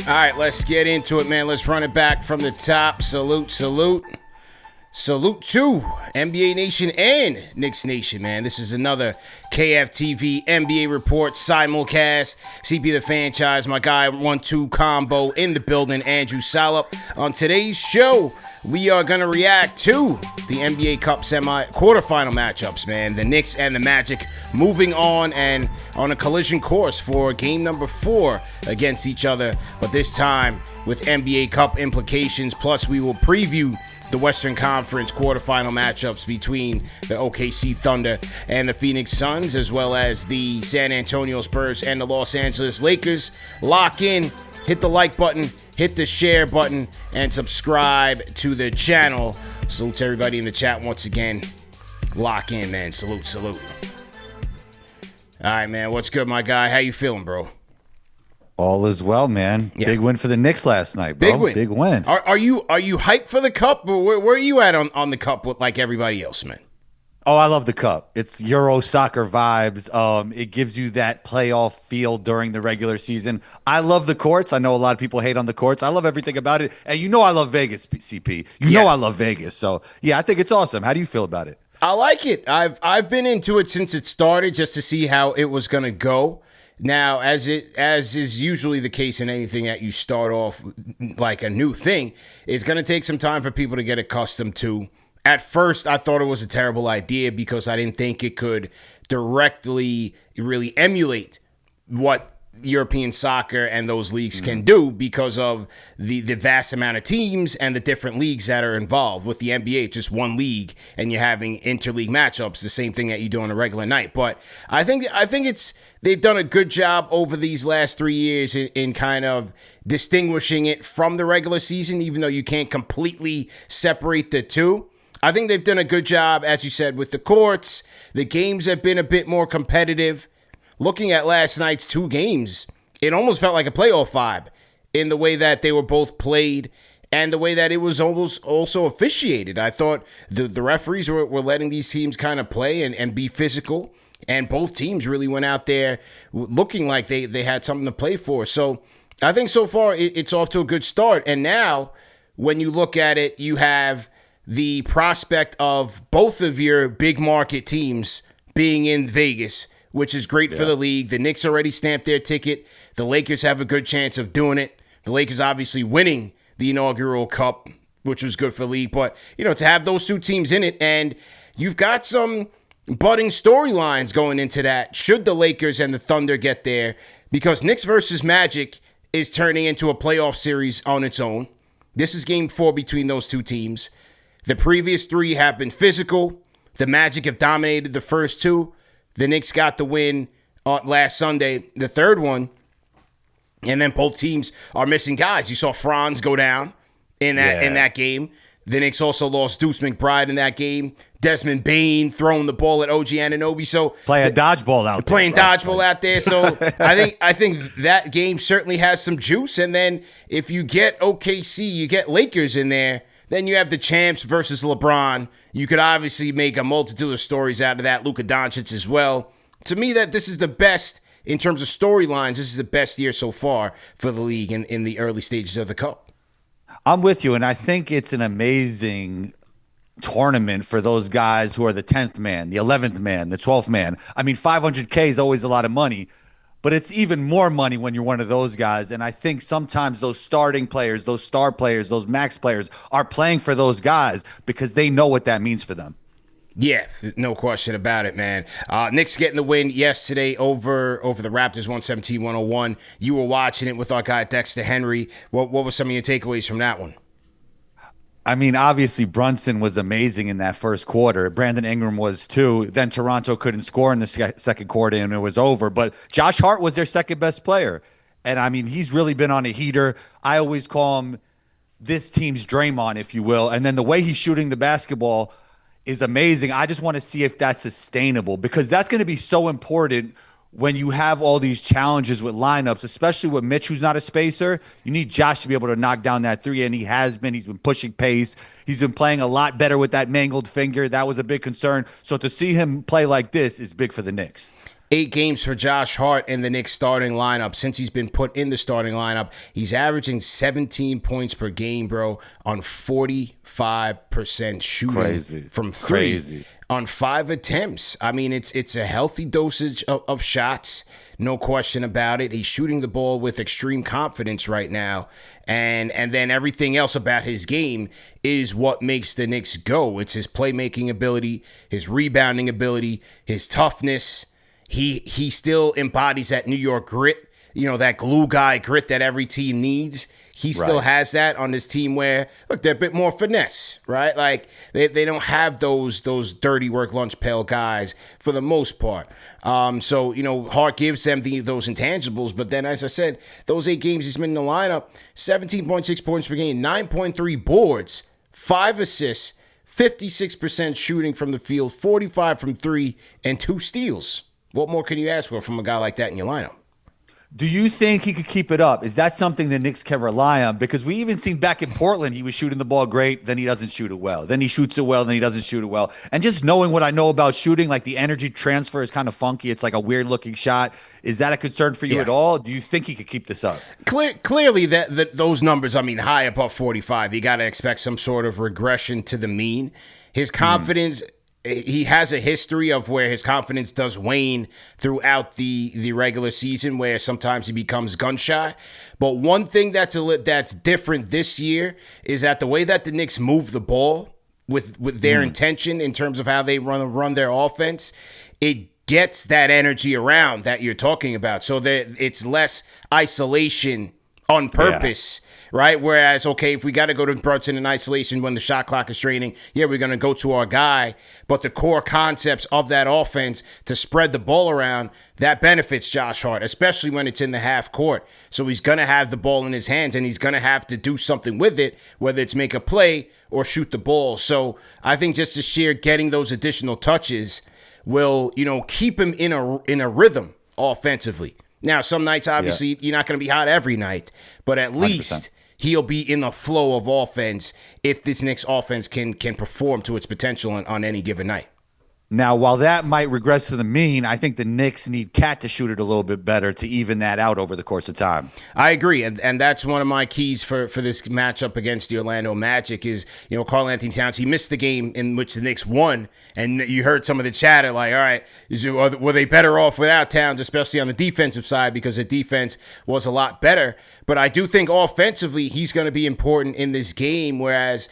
All right, let's get into it, man. Let's run it back from the top. Salute, salute. Salute to NBA Nation and Knicks Nation, man. This is another KFTV NBA Report simulcast. CP the franchise, my guy 1-2 combo in the building, Andrew Salop. On today's show, we are going to react to the NBA Cup quarterfinal matchups, man. The Knicks and the Magic moving on and on a collision course for game number 4 against each other, but this time with NBA Cup implications. Plus, we will preview the Western Conference quarterfinal matchups between the OKC Thunder and the Phoenix Suns, as well as the San Antonio Spurs and the Los Angeles Lakers. Lock in, hit the like button, hit the share button, and subscribe to the channel. Salute to everybody in the chat once again. Lock in, man. Salute, salute. All right, man. What's good, my guy? How you feeling, bro? All is well, man. Yeah. Big win for the Knicks last night, bro. Big win. Are you hyped for the Cup? Or where are you at on the Cup with like everybody else, man? Oh, I love the Cup. It's Euro soccer vibes. It gives you that playoff feel during the regular season. I love the courts. I know a lot of people hate on the courts. I love everything about it. And you know I love Vegas, CP. You know I love Vegas. So, yeah, I think it's awesome. How do you feel about it? I like it. I've been into it since it started just to see how it was going to go. Now, as is usually the case in anything that you start off like a new thing, it's going to take some time for people to get accustomed to. At first, I thought it was a terrible idea because I didn't think it could directly really emulate what European soccer and those leagues can do because of the vast amount of teams and the different leagues that are involved. With the NBA, it's just one league and you're having interleague matchups, the same thing that you do on a regular night. But I think they've done a good job over these last 3 years in kind of distinguishing it from the regular season, even though you can't completely separate the two. I think they've done a good job, as you said, with the courts. The games have been a bit more competitive. Looking at last night's 2 games, it almost felt like a playoff vibe in the way that they were both played and the way that it was almost also officiated. I thought the referees were letting these teams kind of play and be physical, and both teams really went out there looking like they had something to play for. So I think so far it's off to a good start. And now when you look at it, you have the prospect of both of your big market teams being in Vegas, which is great for the league. The Knicks already stamped their ticket. The Lakers have a good chance of doing it. The Lakers obviously winning the inaugural Cup, which was good for the league. But, to have those 2 teams in it, and you've got some budding storylines going into that, should the Lakers and the Thunder get there, because Knicks versus Magic is turning into a playoff series on its own. This is game 4 between those 2 teams. The previous 3 have been physical. The Magic have dominated the first 2. The Knicks got the win last Sunday, the third one. And then both teams are missing guys. You saw Franz go down in that game. The Knicks also lost Deuce McBride in that game. Desmond Bane throwing the ball at OG Anunoby. So playing dodgeball out there. So I think that game certainly has some juice. And then if you get OKC, you get Lakers in there, then you have the champs versus LeBron. You could obviously make a multitude of stories out of that. Luka Doncic as well. To me, that this is the best in terms of storylines. This is the best year so far for the league in the early stages of the Cup. I'm with you, and I think it's an amazing tournament for those guys who are the 10th man, the 11th man, the 12th man. I mean, $500K is always a lot of money, but it's even more money when you're one of those guys. And I think sometimes those starting players, those star players, those max players are playing for those guys because they know what that means for them. Yeah, no question about it, man. Knicks getting the win yesterday over the Raptors, 117-101. You were watching it with our guy Dexter Henry. What were some of your takeaways from that one? I mean, obviously Brunson was amazing in that first quarter. Brandon Ingram was too. Then Toronto couldn't score in the second quarter and it was over. But Josh Hart was their second best player. And I mean, he's really been on a heater. I always call him this team's Draymond, if you will. And then the way he's shooting the basketball is amazing. I just want to see if that's sustainable because that's going to be so important when you have all these challenges with lineups, especially with Mitch, who's not a spacer. You need Josh to be able to knock down that 3, and he has been. He's been pushing pace. He's been playing a lot better with that mangled finger. That was a big concern. So to see him play like this is big for the Knicks. 8 games for Josh Hart in the Knicks starting lineup. Since he's been put in the starting lineup, he's averaging 17 points per game, bro, on 45% shooting from three on 5 attempts. I mean, it's a healthy dosage of shots, no question about it. He's shooting the ball with extreme confidence right now. And then everything else about his game is what makes the Knicks go. It's his playmaking ability, his rebounding ability, his toughness. He still embodies that New York grit, that glue guy grit that every team needs. He still has that on this team where, look, they're a bit more finesse, right? Like, they don't have those dirty work lunch pail guys for the most part. So, Hart gives them those intangibles. But then, as I said, those 8 games he's been in the lineup, 17.6 points per game, 9.3 boards, 5 assists, 56% shooting from the field, 45 from 3, and 2 steals. What more can you ask for from a guy like that in your lineup? Do you think he could keep it up? Is that something the Knicks can rely on? Because we even seen back in Portland, he was shooting the ball great, then he doesn't shoot it well. Then he shoots it well, then he doesn't shoot it well. And just knowing what I know about shooting, like the energy transfer is kind of funky. It's like a weird looking shot. Is that a concern for you at all? Do you think he could keep this up? Clearly, that those numbers, high above 45, you got to expect some sort of regression to the mean. His confidence... He has a history of where his confidence does wane throughout the regular season, where sometimes he becomes gun shy. But one thing that's different this year is that the way that the Knicks move the ball with their intention in terms of how they run their offense, it gets that energy around that you're talking about. So that it's less isolation on purpose. Yeah. Right? Whereas, okay, if we got to go to Brunson in isolation when the shot clock is draining, we're going to go to our guy. But the core concepts of that offense to spread the ball around, that benefits Josh Hart, especially when it's in the half court. So he's going to have the ball in his hands, and he's going to have to do something with it, whether it's make a play or shoot the ball. So I think just the sheer getting those additional touches will, keep him in a rhythm offensively. Now, some nights, obviously, you're not going to be hot every night, but at least... 100%. He'll be in the flow of offense if this Knicks offense can perform to its potential on any given night. Now, while that might regress to the mean, I think the Knicks need Cat to shoot it a little bit better to even that out over the course of time. I agree, and that's one of my keys for this matchup against the Orlando Magic is, Karl Anthony Towns. He missed the game in which the Knicks won, and you heard some of the chatter like, all right, were they better off without Towns, especially on the defensive side, because the defense was a lot better. But I do think offensively he's going to be important in this game, whereas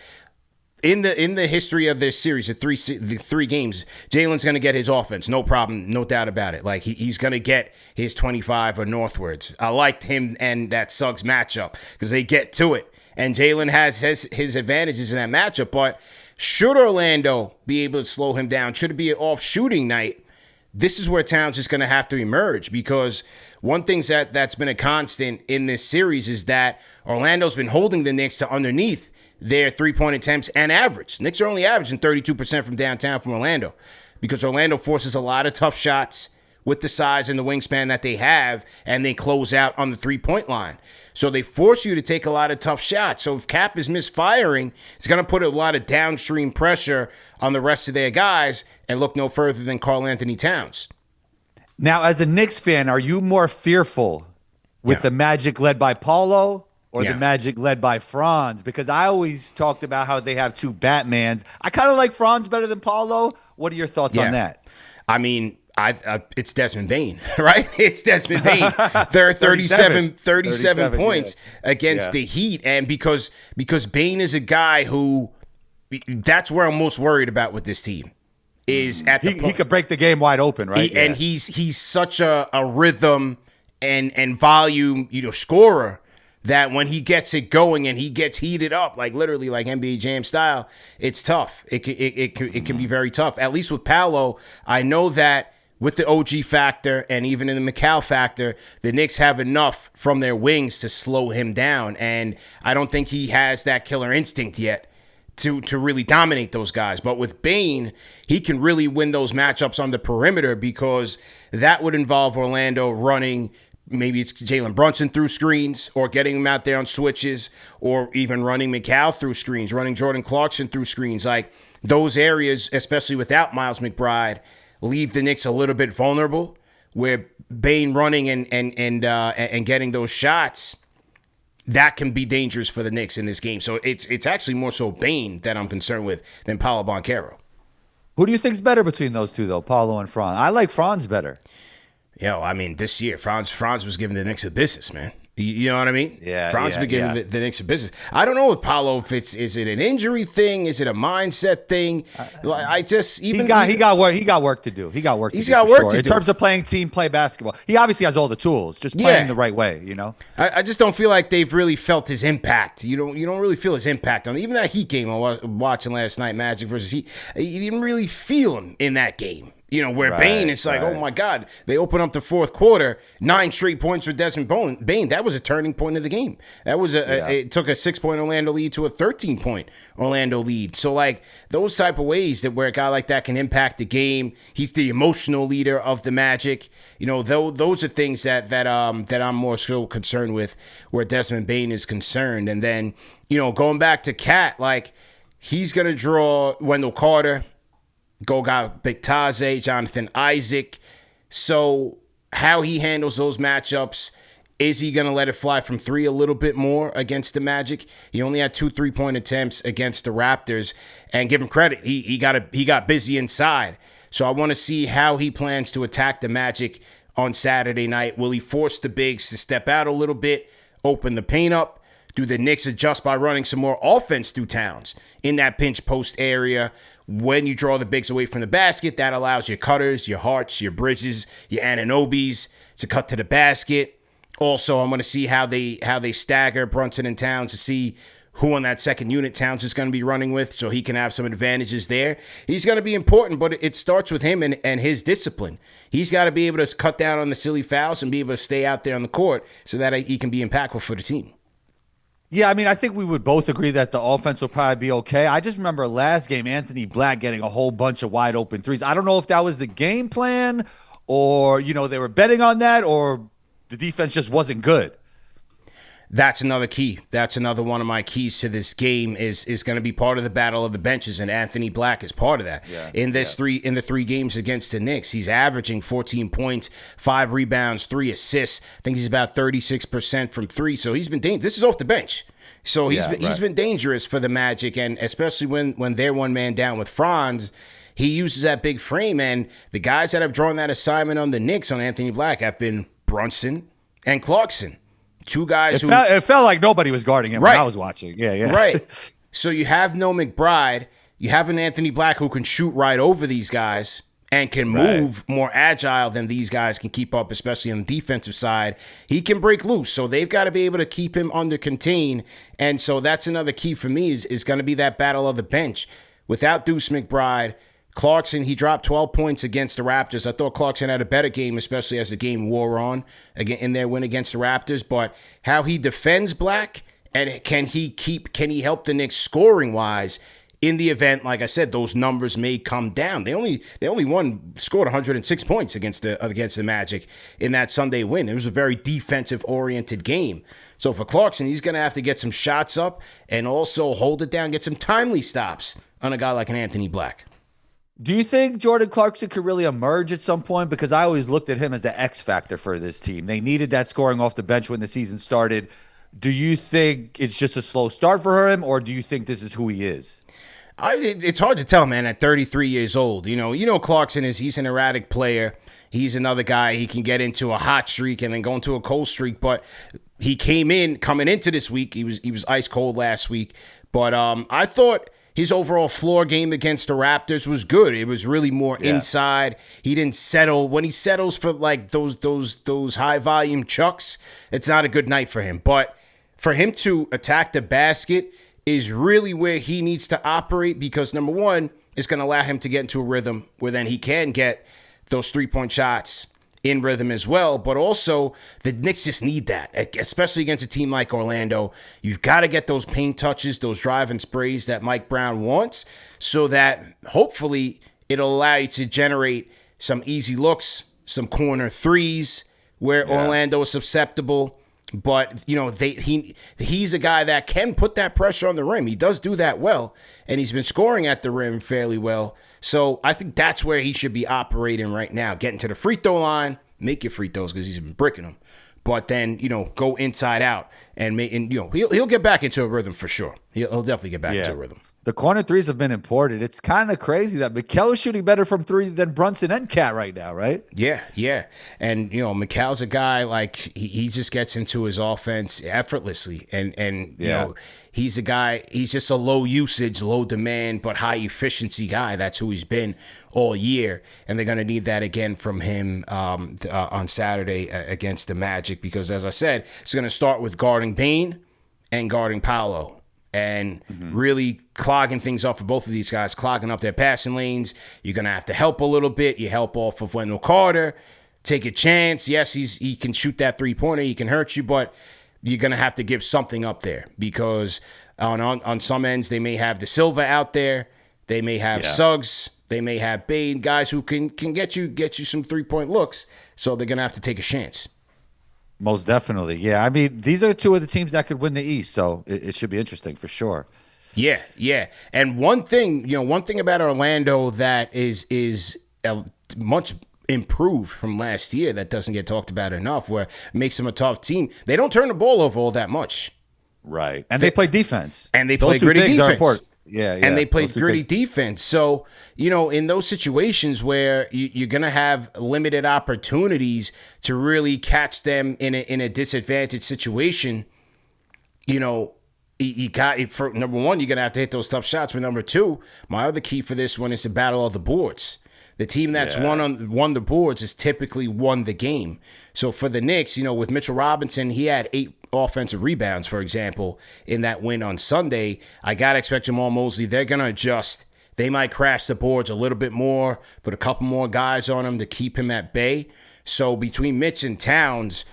in the history of this series, the three games, Jalen's going to get his offense, no problem, no doubt about it. Like he's going to get his 25 or northwards. I liked him and that Suggs matchup because they get to it, and Jalen has his advantages in that matchup. But should Orlando be able to slow him down, should it be an off shooting night, this is where Towns is going to have to emerge, because one thing that's been a constant in this series is that Orlando's been holding the Knicks to underneath their three-point attempts and average. Knicks are only averaging 32% from downtown from Orlando, because Orlando forces a lot of tough shots with the size and the wingspan that they have, and they close out on the three-point line. So they force you to take a lot of tough shots. So if Cap is misfiring, it's going to put a lot of downstream pressure on the rest of their guys, and look no further than Karl Anthony Towns. Now, as a Knicks fan, are you more fearful with the Magic led by Paulo or the Magic led by Franz? Because I always talked about how they have two Batmans. I kind of like Franz better than Paulo. What are your thoughts on that? I mean, it's Desmond Bane, right? It's Desmond Bane. There are 37 points against the Heat. And because Bane is a guy who, that's where I'm most worried about with this team. Is at the he could break the game wide open, right? And he's such a rhythm and volume, scorer, that when he gets it going and he gets heated up, like literally like NBA Jam style, it's tough. It can be very tough. At least with Paolo, I know that with the OG factor and even in the McCall factor, the Knicks have enough from their wings to slow him down. And I don't think he has that killer instinct yet to really dominate those guys. But with Bane, he can really win those matchups on the perimeter, because that would involve Orlando running, maybe it's Jalen Brunson through screens, or getting him out there on switches, or even running McCall through screens, running Jordan Clarkson through screens. Like those areas, especially without Miles McBride, leave the Knicks a little bit vulnerable. where Bane running and getting those shots, that can be dangerous for the Knicks in this game. So it's actually more so Bane that I'm concerned with than Paolo Banchero. Who do you think's better between those two, though, Paulo and Franz? I like Franz better. I mean, this year, Franz was giving the Knicks a business, man. You know what I mean? Yeah. Franz been giving the Knicks a business. I don't know with Paolo if is it an injury thing? Is it a mindset thing? I just he got work to do. He's got work to do in terms of playing team play basketball. He obviously has all the tools, just playing the right way. You know. I just don't feel like they've really felt his impact. You don't really feel his impact on even that Heat game I was watching last night, Magic versus Heat. You didn't really feel him in that game. Where Bane, it's like, oh my God, they open up the fourth quarter, 9 straight points with Desmond Bane. That was a turning point of the game. That was it took a 6-point Orlando lead to a 13-point Orlando lead. So like those type of ways that where a guy like that can impact the game. He's the emotional leader of the Magic. Those are things that I'm more so concerned with where Desmond Bane is concerned. And then, going back to Cat, like he's gonna draw Wendell Carter. Got Bictaze, Jonathan Isaac. So how he handles those matchups, is he going to let it fly from 3 a little bit more against the Magic? He only had 2 3-point attempts against the Raptors. And give him credit, he got busy inside. So I want to see how he plans to attack the Magic on Saturday night. Will he force the bigs to step out a little bit, open the paint up? Do the Knicks adjust by running some more offense through Towns in that pinch post area? When you draw the bigs away from the basket, that allows your cutters, your Harts, your Bridges, your Ananobis to cut to the basket. Also, I'm going to see how they stagger Brunson and Towns to see who on that second unit Towns is going to be running with, so he can have some advantages there. He's going to be important, but it starts with him and his discipline. He's got to be able to cut down on the silly fouls and be able to stay out there on the court so that he can be impactful for the team. Yeah, I mean, I think we would both agree that the offense will probably be okay. I just remember last game, Anthony Black getting a whole bunch of wide open threes. I don't know if that was the game plan or, they were betting on that or the defense just wasn't good. That's another key. That's another one of my keys to this game is going to be part of the battle of the benches, and Anthony Black is part of that. Yeah, in the 3 games against the Knicks, he's averaging 14 points, 5 rebounds, 3 assists. I think he's about 36% from 3. So he's been dangerous. This is off the bench. So he's been dangerous for the Magic, and especially when they're one man down with Franz, he uses that big frame. And the guys that have drawn that assignment on the Knicks on Anthony Black have been Brunson and Clarkson. 2 guys it felt like nobody was guarding him when I was watching. Yeah. Right. So you have no McBride. You have an Anthony Black who can shoot right over these guys and can move more agile than these guys can keep up, especially on the defensive side. He can break loose. So they've got to be able to keep him under contain. And so that's another key for me is going to be that battle of the bench. Without Deuce McBride, Clarkson, he dropped 12 points against the Raptors. I thought Clarkson had a better game, especially as the game wore on again in their win against the Raptors. But how he defends Black and can he help the Knicks scoring wise in the event, like I said, those numbers may come down. They only scored 106 points against the Magic in that Sunday win. It was a very defensive oriented game. So for Clarkson, he's going to have to get some shots up and also hold it down, get some timely stops on a guy like an Anthony Black. Do you think Jordan Clarkson could really emerge at some point? Because I always looked at him as an X factor for this team. They needed that scoring off the bench when the season started. Do you think it's just a slow start for him, or do you think this is who he is? It's hard to tell, man, at 33 years old. Clarkson he's an erratic player. He's another guy. He can get into a hot streak and then go into a cold streak. But he coming into this week. He was ice cold last week. But I thought his overall floor game against the Raptors was good. It was really more inside. He didn't settle. When he settles for like those high volume chucks, it's not a good night for him. But for him to attack the basket is really where he needs to operate, because number one, it's going to allow him to get into a rhythm where then he can get those 3-point shots in rhythm as well. But also the Knicks just need that, especially against a team like Orlando. You've got to get those paint touches, those driving sprays that Mike Brown wants, so that hopefully it'll allow you to generate some easy looks, some corner threes where Orlando is susceptible. But, he's a guy that can put that pressure on the rim. He does do that well, and he's been scoring at the rim fairly well. So I think that's where he should be operating right now, getting to the free throw line make your free throws because he's been bricking them. But then, go inside out and he'll get back into a rhythm for sure. He'll definitely get back into a rhythm. The corner threes have been important. It's kind of crazy that Mikal is shooting better from three than Brunson and Cat right now, right? Yeah. And, Mikal's a guy, like, he just gets into his offense effortlessly. And he's a guy, he's just a low usage, low demand, but high efficiency guy. That's who he's been all year. And they're going to need that again from him on Saturday against the Magic because, as I said, it's going to start with guarding Bane and guarding Paolo. And really clogging things up for both of these guys, clogging up their passing lanes. You're going to have to help a little bit. You help off of Wendell Carter. Take a chance. Yes, he can shoot that three-pointer. He can hurt you, but you're going to have to give something up there because on some ends, they may have De Silva out there. They may have Suggs. They may have Bane, guys who can get you some three-point looks. So they're going to have to take a chance. Most definitely. Yeah. I mean, these are two of the teams that could win the East, so it should be interesting for sure. Yeah. And one thing about Orlando that is much improved from last year that doesn't get talked about enough, where it makes them a tough team. They don't turn the ball over all that much. Right. And they play defense. And they play gritty defense. Yeah. And they played gritty defense. So, in those situations where you're going to have limited opportunities to really catch them in a disadvantaged situation, you got it for number one, you're going to have to hit those tough shots. But number two, my other key for this one is the battle of the boards. The team that's won the boards has typically won the game. So for the Knicks, with Mitchell Robinson, he had 8 offensive rebounds, for example, in that win on Sunday. I got to expect Jamal Mosley. They're going to adjust. They might crash the boards a little bit more, put a couple more guys on him to keep him at bay. So between Mitch and Towns,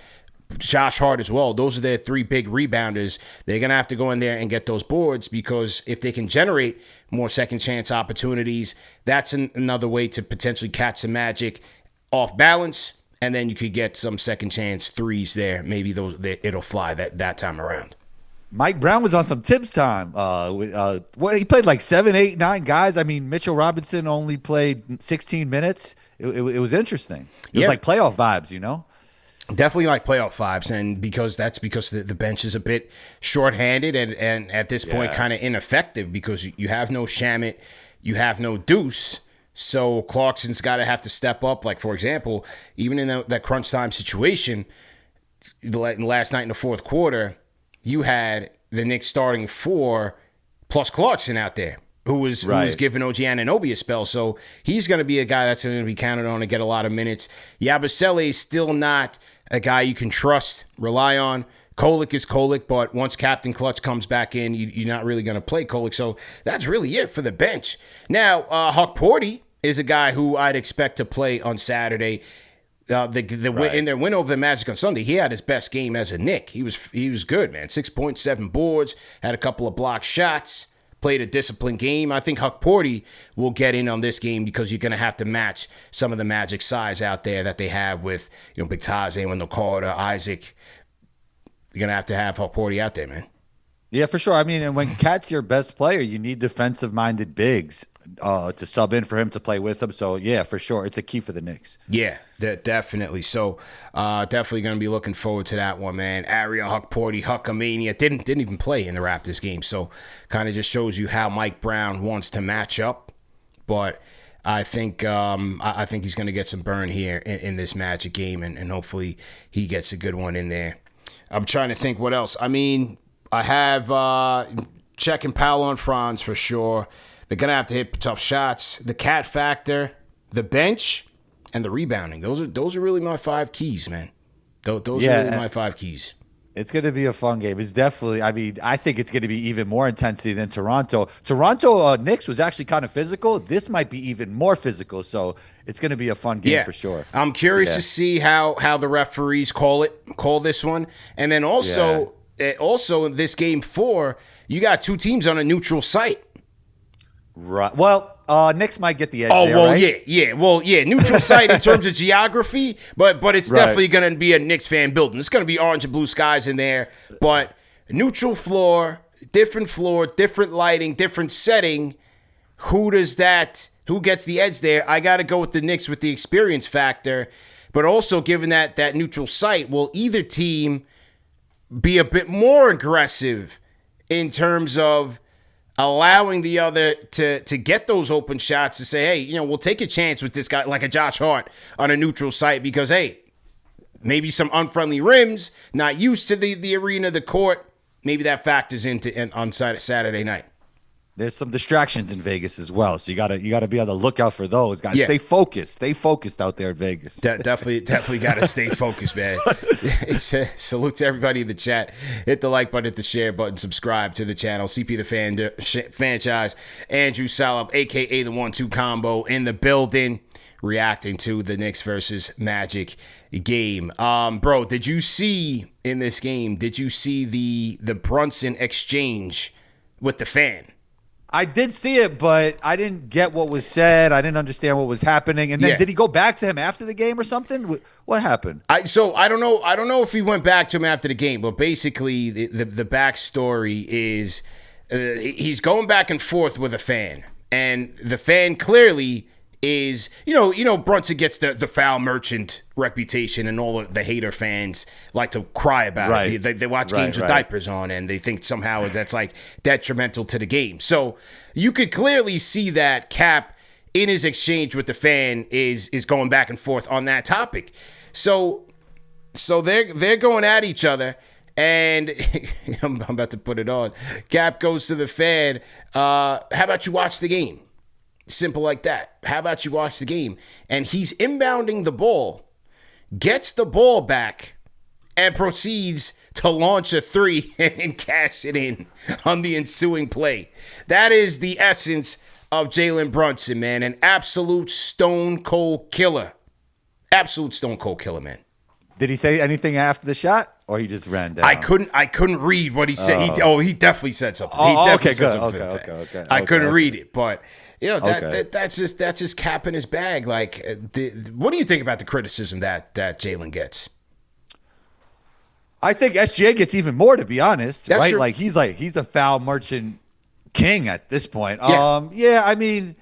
Josh Hart as well, those are their 3 big rebounders. They're going to have to go in there and get those boards because if they can generate more second chance opportunities, that's another way to potentially catch the Magic off balance. And then you could get some second chance threes there. Maybe it'll fly that time around. Mike Brown was on some Tibbs time. He played like 7, 8, 9 guys. I mean, Mitchell Robinson only played 16 minutes. It was interesting. It was like playoff vibes, Definitely like playoff vibes, and because the bench is a bit shorthanded and at this point kind of ineffective because you have no Shamet, you have no Deuce. So Clarkson's got to have to step up. Like, for example, even in that crunch time situation, last night in the fourth quarter, you had the Knicks starting 4 plus Clarkson out there, who was giving OG Anunoby a spell. So he's going to be a guy that's going to be counted on to get a lot of minutes. Yabusele is still not a guy you can trust, rely on. Kolek is Kolek, but once Captain Clutch comes back in, you're not really going to play Kolek. So that's really it for the bench. Now, Huck Porty is a guy who I'd expect to play on Saturday. In their win over the Magic on Sunday, he had his best game as a Knick. He was good, man. 6.7 boards, had a couple of blocked shots, played a disciplined game. I think Huck Porty will get in on this game because you're going to have to match some of the Magic size out there that they have with Big Taze, Wendell Carter, Isaac. You're going to have Huck Porty out there, man. Yeah, for sure. I mean, and when Cat's your best player, you need defensive-minded bigs to sub in for him to play with him. So, yeah, for sure. It's a key for the Knicks. Yeah, definitely. So, definitely going to be looking forward to that one, man. Ariel Huck Porty, Huckamania didn't even play in the Raptors game. So, kind of just shows you how Mike Brown wants to match up. But I think he's going to get some burn here in this Magic game, and hopefully he gets a good one in there. I'm trying to think what else. I mean, I have checking Paolo and Franz for sure. They're going to have to hit tough shots. The cat factor, the bench, and the rebounding. Those are really my 5 keys, man. Those are really my 5 keys. It's going to be a fun game. It's definitely, I think it's going to be even more intensity than Toronto. Knicks was actually kind of physical. This might be even more physical. So it's going to be a fun game for sure. I'm curious to see how the referees call this one. And then also in this game 4, you got 2 teams on a neutral site. Right. Well, Knicks might get the edge. Neutral site in terms of geography, but it's definitely going to be a Knicks fan building. It's going to be orange and blue skies in there, but neutral floor, different lighting, different setting. Who gets the edge there? I got to go with the Knicks with the experience factor. but also given that neutral site, will either team be a bit more aggressive in terms of allowing the other to get those open shots to say, hey, we'll take a chance with this guy like a Josh Hart on a neutral site because, hey, maybe some unfriendly rims, not used to the arena, the court. Maybe that factors into on Saturday night. There's some distractions in Vegas as well, so you gotta be on the lookout for those guys. Yeah. Stay focused out there in Vegas. Definitely gotta stay focused, man. Salute to everybody in the chat. Hit the like button, hit the share button, subscribe to the channel. CP the franchise, Andrew Salop, aka the 1-2 combo, in the building, reacting to the Knicks versus Magic game. Bro, did you see in this game? Did you see the Brunson exchange with the fan? I did see it, but I didn't get what was said. I didn't understand what was happening. And then did he go back to him after the game or something? What happened? So I don't know. I don't know if he went back to him after the game, but basically the backstory is he's going back and forth with a fan, and the fan clearly is, Brunson gets the foul merchant reputation, and all of the hater fans like to cry about it. They watch games with diapers on, and they think somehow that's like detrimental to the game. So you could clearly see that Cap, in his exchange with the fan, is going back and forth on that topic. So they're going at each other, and I'm about to put it on. Cap goes to the fan, how about you watch the game? Simple like that. How about you watch the game? And he's inbounding the ball, gets the ball back, and proceeds to launch a three and cash it in on the ensuing play. That is the essence of Jalen Brunson, man. An absolute stone cold killer. Absolute stone cold killer, man. Did he say anything after the shot, or he just ran down? I couldn't read what he said. He definitely said something. He definitely said something. Okay. I couldn't read it, but that's just Cap in his bag. Like, what do you think about the criticism that Jalen gets? I think SGA gets even more, to be honest. That's right? true. He's the foul merchant king at this point. Yeah. I mean,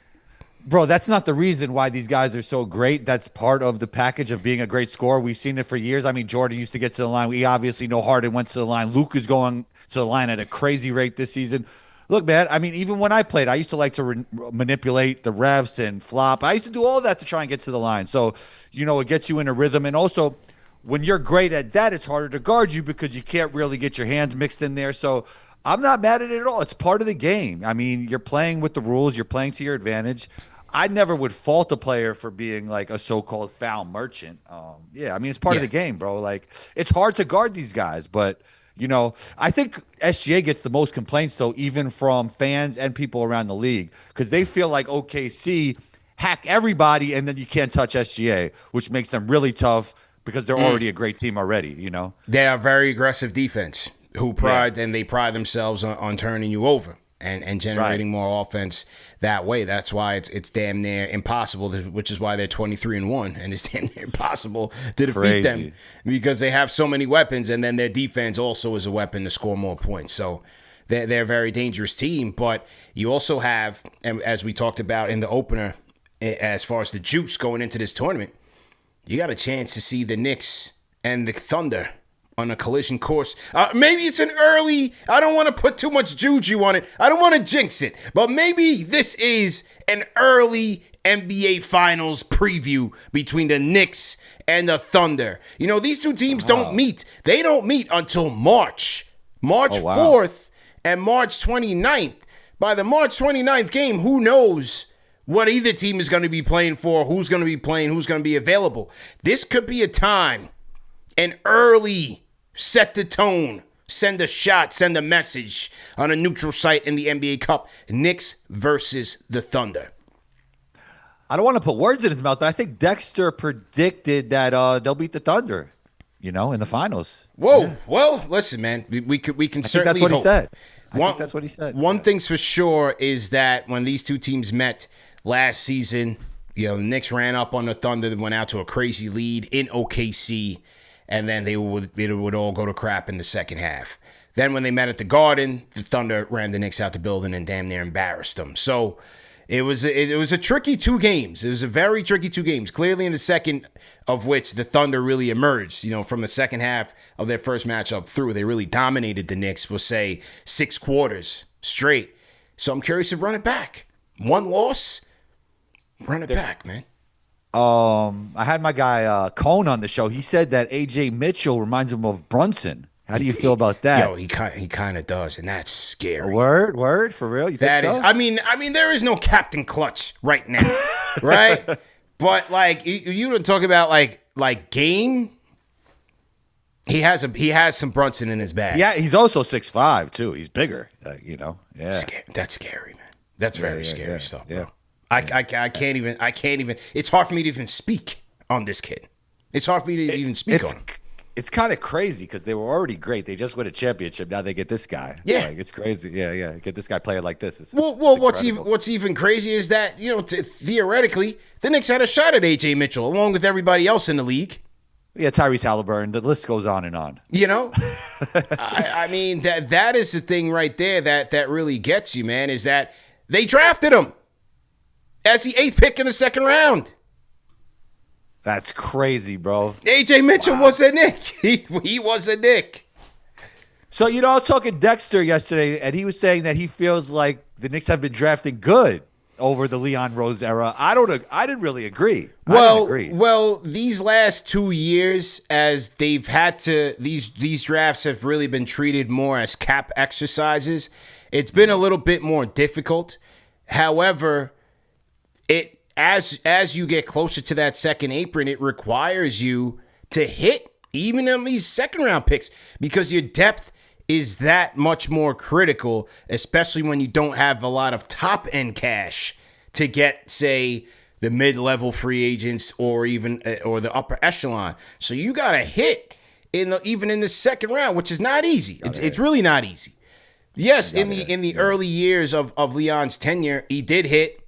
bro, that's not the reason why these guys are so great. That's part of the package of being a great scorer. We've seen it for years. I mean, Jordan used to get to the line. We obviously know Harden went to the line. Luke is going to the line at a crazy rate this season. Look, man, I mean, even when I played, I used to like to manipulate the refs and flop. I used to do all that to try and get to the line. So, it gets you in a rhythm. And also, when you're great at that, it's harder to guard you because you can't really get your hands mixed in there. So I'm not mad at it at all. It's part of the game. I mean, you're playing with the rules. You're playing to your advantage. I never would fault a player for being like a so-called foul merchant. I mean, it's part of the game, bro. Like, it's hard to guard these guys, but I think SGA gets the most complaints, though, even from fans and people around the league, because they feel like OKC hack everybody and then you can't touch SGA, which makes them really tough because they're already a great team already, They are very aggressive defense and they pride themselves on turning you over and generating more offense that way. That's why it's damn near impossible, which is why they're 23-1, and it's damn near impossible to defeat them because they have so many weapons, and then their defense also is a weapon to score more points. So they're a very dangerous team, but you also have, and as we talked about in the opener, as far as the juice going into this tournament, you got a chance to see the Knicks and the Thunder on a collision course. Maybe it's an early, I don't want to put too much juju on it. I don't want to jinx it. But maybe this is an early NBA Finals preview between the Knicks and the Thunder. These two teams don't meet. They don't meet until March 4th and March 29th. By the March 29th game, who knows what either team is going to be playing for, who's going to be playing, who's going to be available. This could be a time, an early set the tone, send a shot, send a message on a neutral site in the NBA Cup. Knicks versus the Thunder. I don't want to put words in his mouth, but I think Dexter predicted that they'll beat the Thunder, in the finals. Whoa. Yeah. Well, listen, man, we can certainly hope. That's what he said. I think that's what he said. One thing's for sure is that when these two teams met last season, the Knicks ran up on the Thunder and went out to a crazy lead in OKC. And then it would all go to crap in the second half. Then when they met at the Garden, the Thunder ran the Knicks out the building and damn near embarrassed them. So It was a tricky 2 games. It was a very tricky 2 games. Clearly in the second of which the Thunder really emerged, from the second half of their first matchup through. They really dominated the Knicks for, say, 6 quarters straight. So I'm curious to run it back. 1 loss, run it back, man. I had my guy Cone on the show. He said that A.J. Mitchell reminds him of Brunson. How do you feel about that? Yo, he kind of does, and that's scary. Word, for real? You think so? I mean, there is no Captain Clutch right now, right? But like you don't talk about like game. He has some Brunson in his bag. Yeah, he's also 6'5" too. He's bigger, Yeah, That's scary, man. That's very scary stuff, bro. Yeah. I can't even. It's hard for me to even speak on this kid. It's hard for me to even speak on him. It's kind of crazy because they were already great. They just won a championship. Now they get this guy. Yeah, it's crazy. Yeah. Get this guy playing like this. It's what's even crazy is that theoretically the Knicks had a shot at AJ Mitchell along with everybody else in the league. Yeah, Tyrese Halliburton. The list goes on and on. I mean that is the thing right there that really gets you, man. Is that they drafted him as the 8th pick in the second round. That's crazy, bro. AJ Mitchell was a Knick. He was a Knick. So, I was talking to Dexter yesterday, and he was saying that he feels like the Knicks have been drafting good over the Leon Rose era. I didn't really agree. Well, these last 2 years, as they've had to, these drafts have really been treated more as cap exercises. It's been a little bit more difficult. However, as you get closer to that second apron, it requires you to hit even on these second round picks because your depth is that much more critical, especially when you don't have a lot of top end cash to get, say, the mid-level free agents or the upper echelon. So you got to hit even in the second round, which is not easy. It's really not easy. Yes, in the early years of Leon's tenure, he did hit.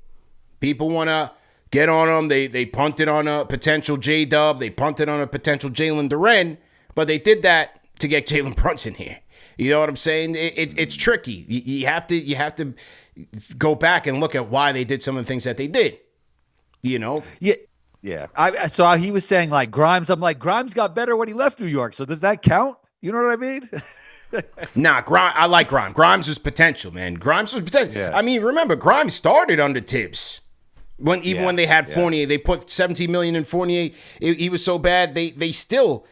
People want to get on him. They punted on a potential J-Dub. They punted on a potential Jalen Duren. But they did that to get Jalen Brunson here. You know what I'm saying? It's tricky. You have to go back and look at why they did some of the things that they did. Yeah. So he was saying like Grimes. I'm like, Grimes got better when he left New York. So does that count? You know what I mean? Nah, I like Grimes. Grimes was potential, man. Grimes was potential. Yeah. I mean, remember, Grimes started under Tibbs. When they had Fournier, they put $17 million in Fournier. He was so bad, they still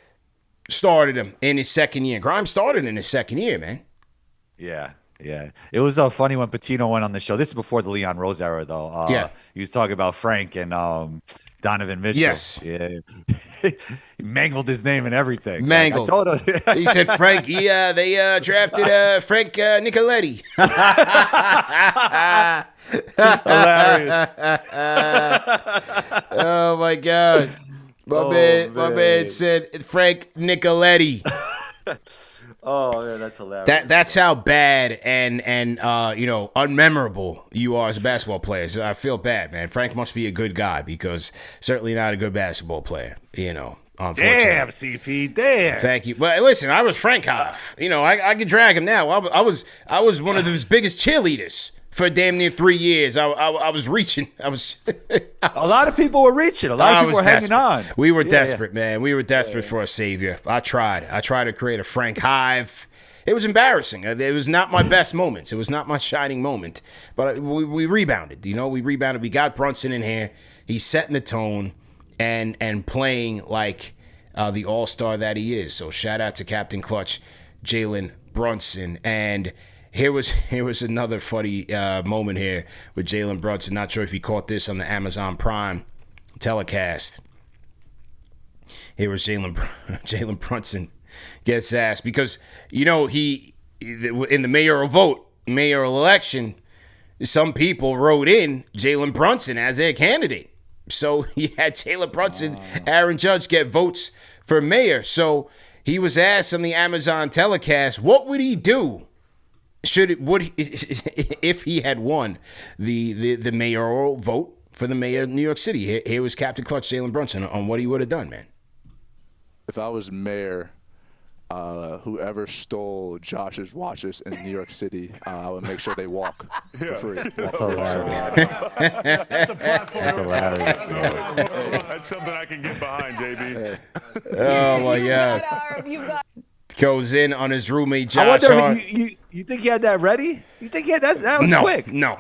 started him in his second year. Grimes started in his second year, man. Yeah. It was funny when Patino went on the show. This is before the Leon Rose era, though. He was talking about Frank and Donovan Mitchell. Yes. Yeah. He mangled his name and everything. Mangled. Like, I told him. He said Frank. They drafted Frank Nicoletti. Hilarious. Oh my God. My man said Frank Nicoletti. Oh yeah, that's hilarious. That's how bad and unmemorable you are as a basketball player. So I feel bad, man. Frank must be a good guy because certainly not a good basketball player. Unfortunately. Damn, CP, damn. Thank you. But listen, I was Frank Hoff. I could drag him now. I was one of his biggest cheerleaders for damn near 3 years. I was reaching. I was. A lot of people were reaching. A lot of people were hanging on. We were desperate, man. We were desperate for a savior. I tried to create a Frank Hive. It was embarrassing. It was not my best moments. It was not my shining moment. But we rebounded. We rebounded. We got Brunson in here. He's setting the tone and playing like the all-star that he is. So shout out to Captain Clutch, Jalen Brunson. And here was another funny moment here with Jalen Brunson. Not sure if you caught this on the Amazon Prime telecast. Here was Jalen Brunson gets asked because he in the mayoral election, some people wrote in Jalen Brunson as their candidate. So he had Jalen Brunson, Aaron Judge get votes for mayor. So he was asked on the Amazon telecast, what would he do? If he had won the mayoral vote for the mayor of New York City? Here was Captain Clutch, Jalen Brunson, on what he would have done, man. If I was mayor, whoever stole Josh's watches in New York City, I would make sure they walk for free. That's hilarious. That's a platform. That's hilarious. That's something I can get behind, JB. Oh my God. Goes in on his roommate Josh I wonder, Hart. you think he had that ready? You think he had that was quick? No.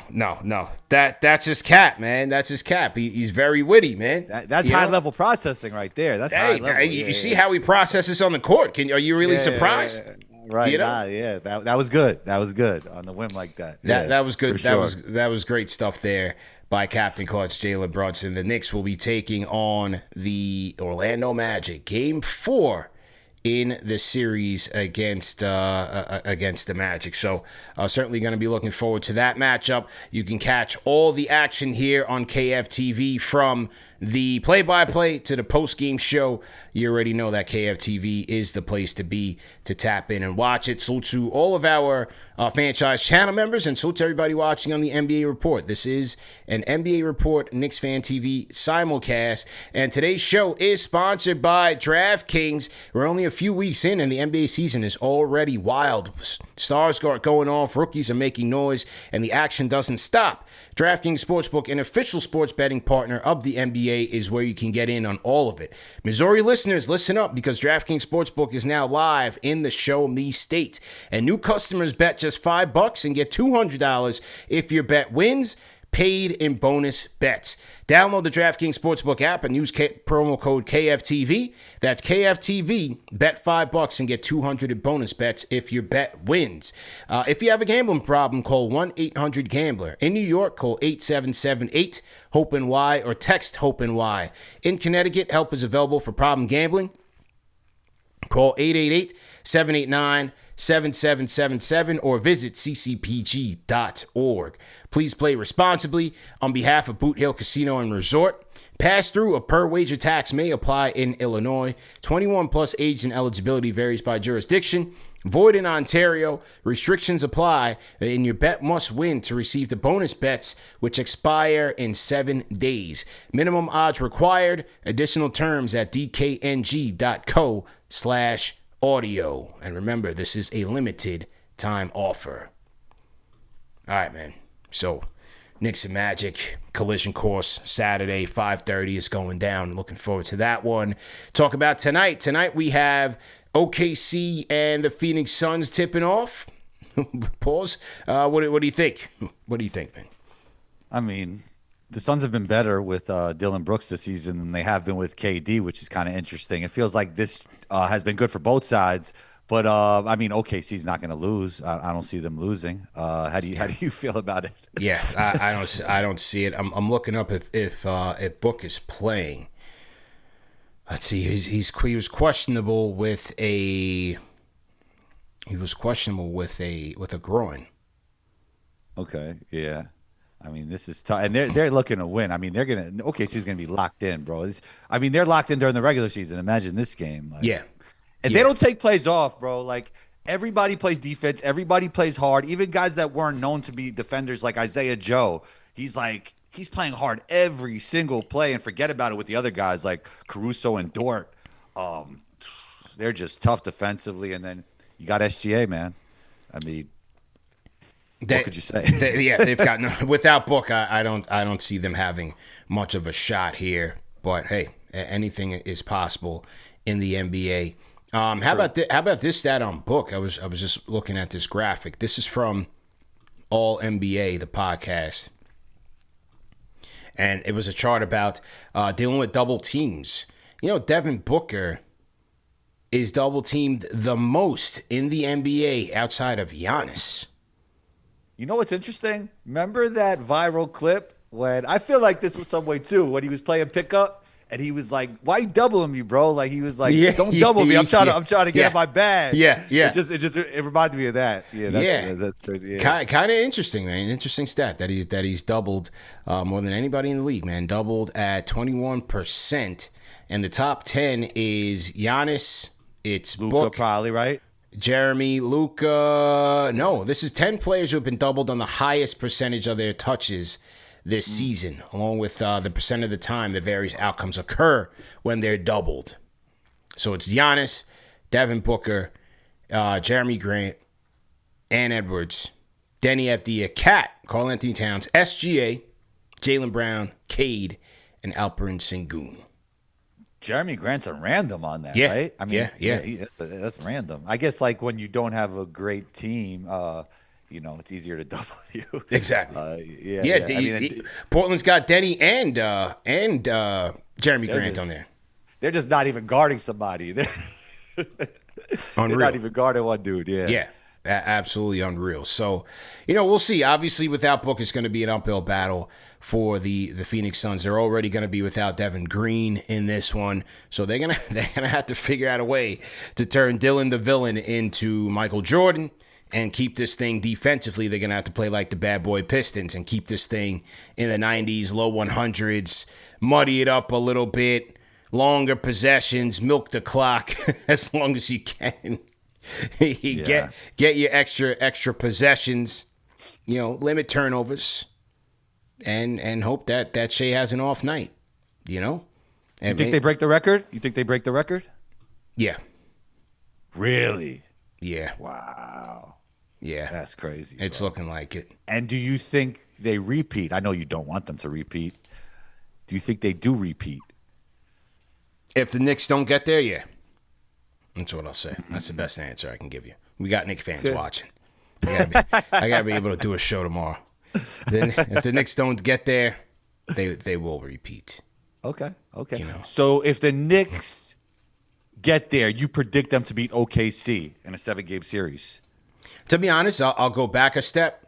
That's his cap, man. That's his cap. He's very witty, man. That's high level processing right there. That's high level. You see how he processes on the court. Are you really surprised? Right. You know? That was good. That was good on the whim like that. That was good. Sure. That was great stuff there by Captain Clutch Jalen Brunson. The Knicks will be taking on the Orlando Magic. Game 4 in the series against the Magic. So certainly going to be looking forward to that matchup. You can catch all the action here on KFTV from the play-by-play to the post-game show. You already know that KFTV is the place to be to tap in and watch it. Salute to all of our franchise channel members and salute to everybody watching on the NBA Report. This is an NBA Report Knicks Fan TV simulcast, and today's show is sponsored by DraftKings. We're only a few weeks in, and the NBA season is already wild. Stars are going off, rookies are making noise, and the action doesn't stop. DraftKings Sportsbook, an official sports betting partner of the NBA, is where you can get in on all of it. Missouri listeners, listen up, because DraftKings Sportsbook is now live in the Show Me state. And new customers bet just $5 and get $200 if your bet wins, paid in bonus bets. Download the DraftKings Sportsbook app and use promo code KFTV. That's KFTV. Bet $5 and get $200 in bonus bets if your bet wins. If you have a gambling problem, call 1-800-GAMBLER. In New York, call 877-8-HOPE-NY or text HOPE-NY. In Connecticut, help is available for problem gambling. Call 888-789-7777 or visit ccpg.org. Please play responsibly on behalf of Boot Hill Casino and Resort. Pass-through or per-wager tax may apply in Illinois. 21 plus age and eligibility varies by jurisdiction. Void in Ontario. Restrictions apply, and your bet must win to receive the bonus bets, which expire in 7 days. Minimum odds required. Additional terms at dkng.co/audio. And remember, this is a limited time offer. All right, man. So, Knicks and Magic, collision course, Saturday, 5:30 is going down. Looking forward to that one. Talk about tonight. Tonight we have OKC and the Phoenix Suns tipping off. Pause. What do you think? What do you think, man? I mean, the Suns have been better with Dylan Brooks this season than they have been with KD, which is kind of interesting. It feels like this has been good for both sides. But I mean, OKC's not going to lose. I don't see them losing. How do you feel about it? Yeah, I don't see it. I'm looking up if Book is playing. Let's see. He was questionable with a groin. Okay, yeah. I mean, this is tough, and they're looking to win. I mean, OKC's gonna be locked in, bro. They're locked in during the regular season. Imagine this game. Yeah. And they don't take plays off, bro. Like, everybody plays defense. Everybody plays hard. Even guys that weren't known to be defenders like Isaiah Joe, he's playing hard every single play, and forget about it with the other guys like Caruso and Dort. They're just tough defensively. And then you got SGA, man. I mean, what could you say? They've got without Book, I don't see them having much of a shot here. But hey, anything is possible in the NBA. How about this stat on Book? I was just looking at this graphic. This is from All NBA, the podcast, and it was a chart about dealing with double teams. You know, Devin Booker is double teamed the most in the NBA outside of Giannis. You know what's interesting? Remember that viral clip when I feel like this was some way too when he was playing pickup? And he was like, "Why you doubling me, bro?" Like he was like, "Don't double me. I'm trying to get in my bag." Yeah. It reminded me of that. That's crazy. Yeah. Kind of interesting, man. Interesting stat that he's doubled more than anybody in the league, man. Doubled at 21%, and the top 10 is Giannis. It's Luka, Book, probably right. Jeremy, Luka. No, this is 10 players who have been doubled on the highest percentage of their touches this season, along with the percent of the time the various outcomes occur when they're doubled. So it's Giannis, Devin Booker, Jeremy Grant, Ann Edwards, Denny Avdia, Cat, Karl Anthony Towns, SGA, Jaylen Brown, Cade, and Alperen Sengun. Jeremy Grant's a random on that, Yeah. right? I mean, Yeah. that's random. I guess like when you don't have a great team, it's easier to double you. Exactly. Yeah. Portland's got Denny and Jeremy Grant on there. They're just not even guarding somebody. They're not even guarding one dude. Yeah. Yeah. Absolutely unreal. So, we'll see. Obviously, without Book, it's going to be an uphill battle for the Phoenix Suns. They're already going to be without Devin Green in this one, so they're gonna have to figure out a way to turn Dylan the Villain into Michael Jordan and keep this thing defensively. They're going to have to play like the bad boy Pistons and keep this thing in the 90s, low 100s, muddy it up a little bit, longer possessions, milk the clock as long as you can. Get your extra possessions, limit turnovers, and hope that Shea has an off night, You think they break the record? Yeah. Really? Yeah. Wow. Yeah. That's crazy. It's looking like it. And do you think they repeat? I know you don't want them to repeat. Do you think they do repeat? If the Knicks don't get there, yeah. That's what I'll say. That's the best answer I can give you. We got Knicks fans watching. I gotta be able to do a show tomorrow. Then, if the Knicks don't get there, they will repeat. Okay. So if the Knicks get there, you predict them to beat OKC in a 7-game series? To be honest, I'll go back a step.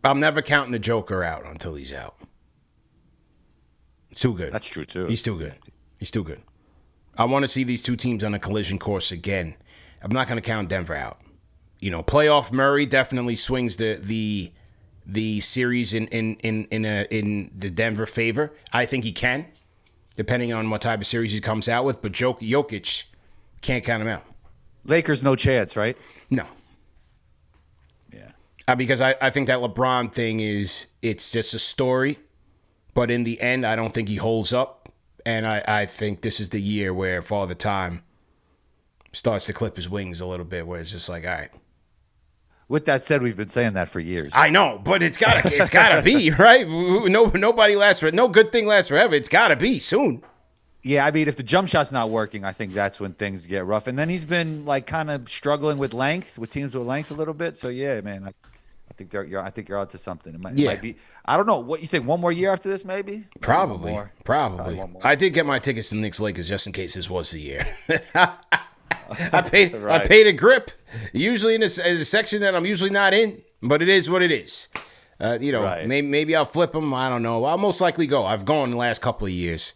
I'm never counting the Joker out until he's out. Too good. That's true too. He's too good. I want to see these two teams on a collision course again. I'm not going to count Denver out. Playoff Murray definitely swings the series in the Denver favor. I think he can, depending on what type of series he comes out with. But Jokic, can't count him out. Lakers, no chance, right? No. Yeah. Because I think that LeBron thing it's just a story. But in the end, I don't think he holds up. And I think this is the year where Father Time starts to clip his wings a little bit, where it's just like, all right. With that said, we've been saying that for years. I know, but it's gotta be, right? Nobody lasts for no good thing lasts forever. It's gotta be soon. Yeah, I mean, if the jump shot's not working, I think that's when things get rough. And then he's been like kind of struggling with teams with length a little bit. So yeah, man, I think you're onto something. It might be. I don't know what you think. One more year after this, maybe. Probably. One more. I did get my tickets to the Knicks Lakers just in case this was the year. I paid a grip. Usually in a section that I'm usually not in, but it is what it is. Right. Maybe I'll flip them. I don't know. I'll most likely go. I've gone the last couple of years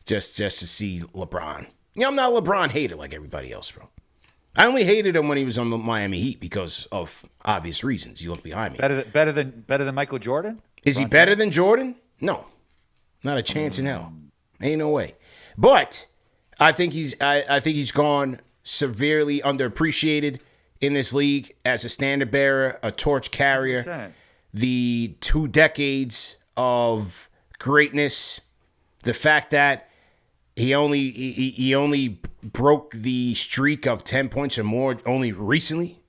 just to see LeBron. I'm not a LeBron hater like everybody else, bro. I only hated him when he was on the Miami Heat because of obvious reasons. You look behind me. Better than Michael Jordan? Is he better than Jordan? No, not a chance in hell. Ain't no way. But I think he's gone severely underappreciated in this league as a standard bearer, a torch carrier. 100%. The 2 decades of greatness, the fact that he only broke the streak of 10 points or more only recently,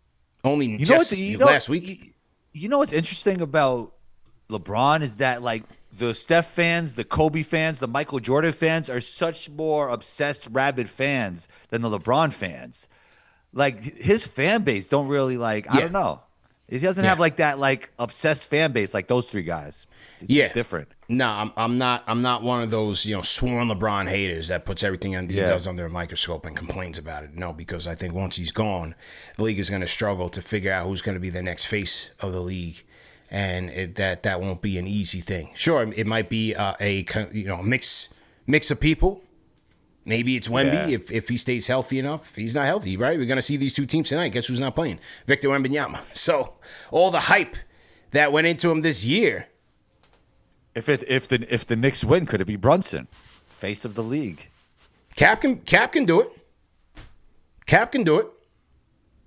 last week. You know what's interesting about LeBron is that like the Steph fans, the Kobe fans, the Michael Jordan fans are such more obsessed, rabid fans than the LeBron fans. Like his fan base don't really like. I don't know. He doesn't have like that like obsessed fan base like those 3 guys. It's just different. No, I'm not one of those sworn LeBron haters that puts everything he does under a microscope and complains about it. No, because I think once he's gone, the league is going to struggle to figure out who's going to be the next face of the league, and that won't be an easy thing. Sure, it might be a mix of people. Maybe it's Wemby if he stays healthy enough. He's not healthy, right? We're going to see these 2 teams tonight. Guess who's not playing? Victor Wembanyama. So all the hype that went into him this year. If the Knicks win, could it be Brunson, face of the league? Cap can do it. Cap can do it.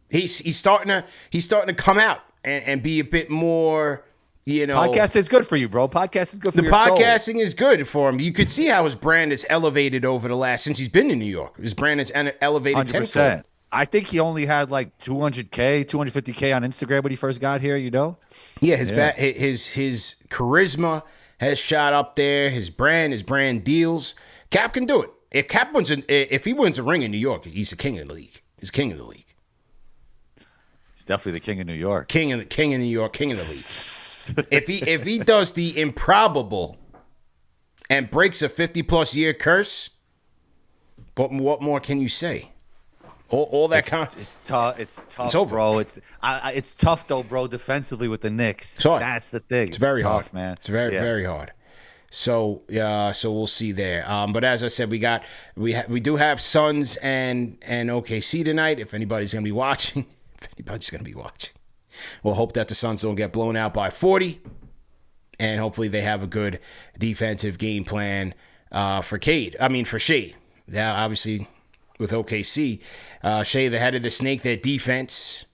He's starting to come out and be a bit more You know, Podcast is good for you, bro. Podcast is good for the your soul. podcasting is good for him. You could see how his brand has elevated over the last since he's been in New York. His brand has elevated 10%. I think he only had like 200K, 250K on Instagram when he first got here. You know. Yeah, his charisma has shot up there. His brand deals. Cap can do it. If he wins a ring in New York, he's the king of the league. He's king of the league. He's definitely the king of New York. King of New York, king of the league. if he does the improbable and breaks a 50+ year curse, but what more can you say? All that it's tough. It's tough, it's over. Bro. It's tough though, bro. Defensively with the Knicks, That's the thing. It's very tough, hard, man. It's very hard. So we'll see there. But as I said, we do have Suns and OKC tonight. If anybody's gonna be watching, we'll hope that the Suns don't get blown out by 40, and hopefully they have a good defensive game plan for Shea. Now, obviously, with OKC, Shea, the head of the snake, their defense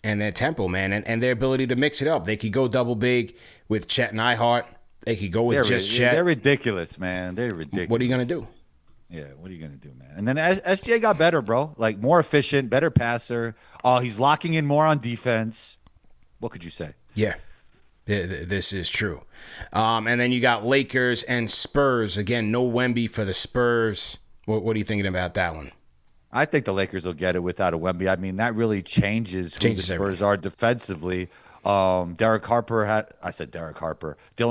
and their tempo, man, and their ability to mix it up. They could go double big with Chet and Ihart. They could go with Chet. They're ridiculous, man. They're ridiculous. What are you going to do? Yeah, what are you going to do, man? And then SGA got better, bro. Like, more efficient, better passer. He's locking in more on defense. What could you say? Yeah, this is true. And then you got Lakers and Spurs. Again, no Wemby for the Spurs. What are you thinking about that one? I think the Lakers will get it without a Wemby. I mean, that really changes who the Spurs everything. are defensively. Dylan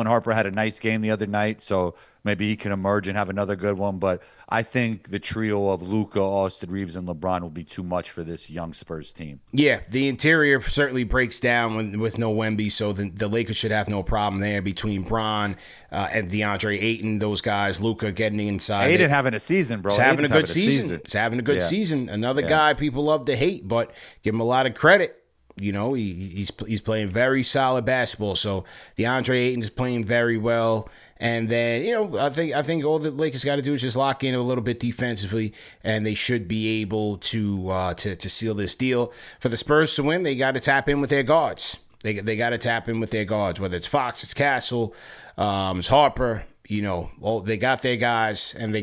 Harper had a nice game the other night, so maybe he can emerge and have another good one. But I think the trio of Luka, Austin Reeves, and LeBron will be too much for this young Spurs team. Yeah, the interior certainly breaks down with no Wemby, so the Lakers should have no problem there between Bron and DeAndre Ayton, those guys, Luka getting inside. Ayton having a season, bro. He's having a good season. He's having a good season. Another guy people love to hate, but give him a lot of credit. You know, he's playing very solid basketball. So DeAndre Ayton's playing very well. And then, you know, I think all the Lakers got to do is just lock in a little bit defensively, and they should be able to seal this deal. For the Spurs to win, they got to tap in with their guards. They got to tap in with their guards, whether it's Fox, it's Castle, it's Harper. You know, they got their guys, and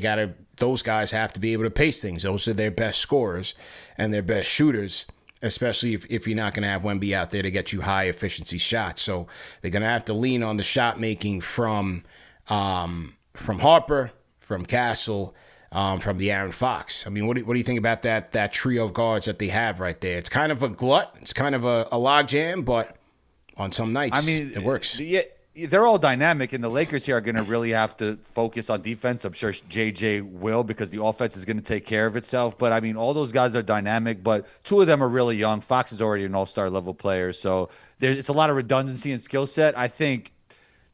those guys have to be able to pace things. Those are their best scorers and their best shooters, especially if you're not going to have Wemby out there to get you high efficiency shots. So they're going to have to lean on the shot making from Harper, from Castle, from the Aaron Fox. I mean, what do you think about that trio of guards that they have right there? It's kind of a glut. It's kind of a logjam, but on some nights, it works. Yeah, they're all dynamic, and the Lakers here are going to really have to focus on defense. I'm sure JJ will, because the offense is going to take care of itself. But, I mean, all those guys are dynamic, but two of them are really young. Fox is already an all-star level player, so it's a lot of redundancy and skill set. I think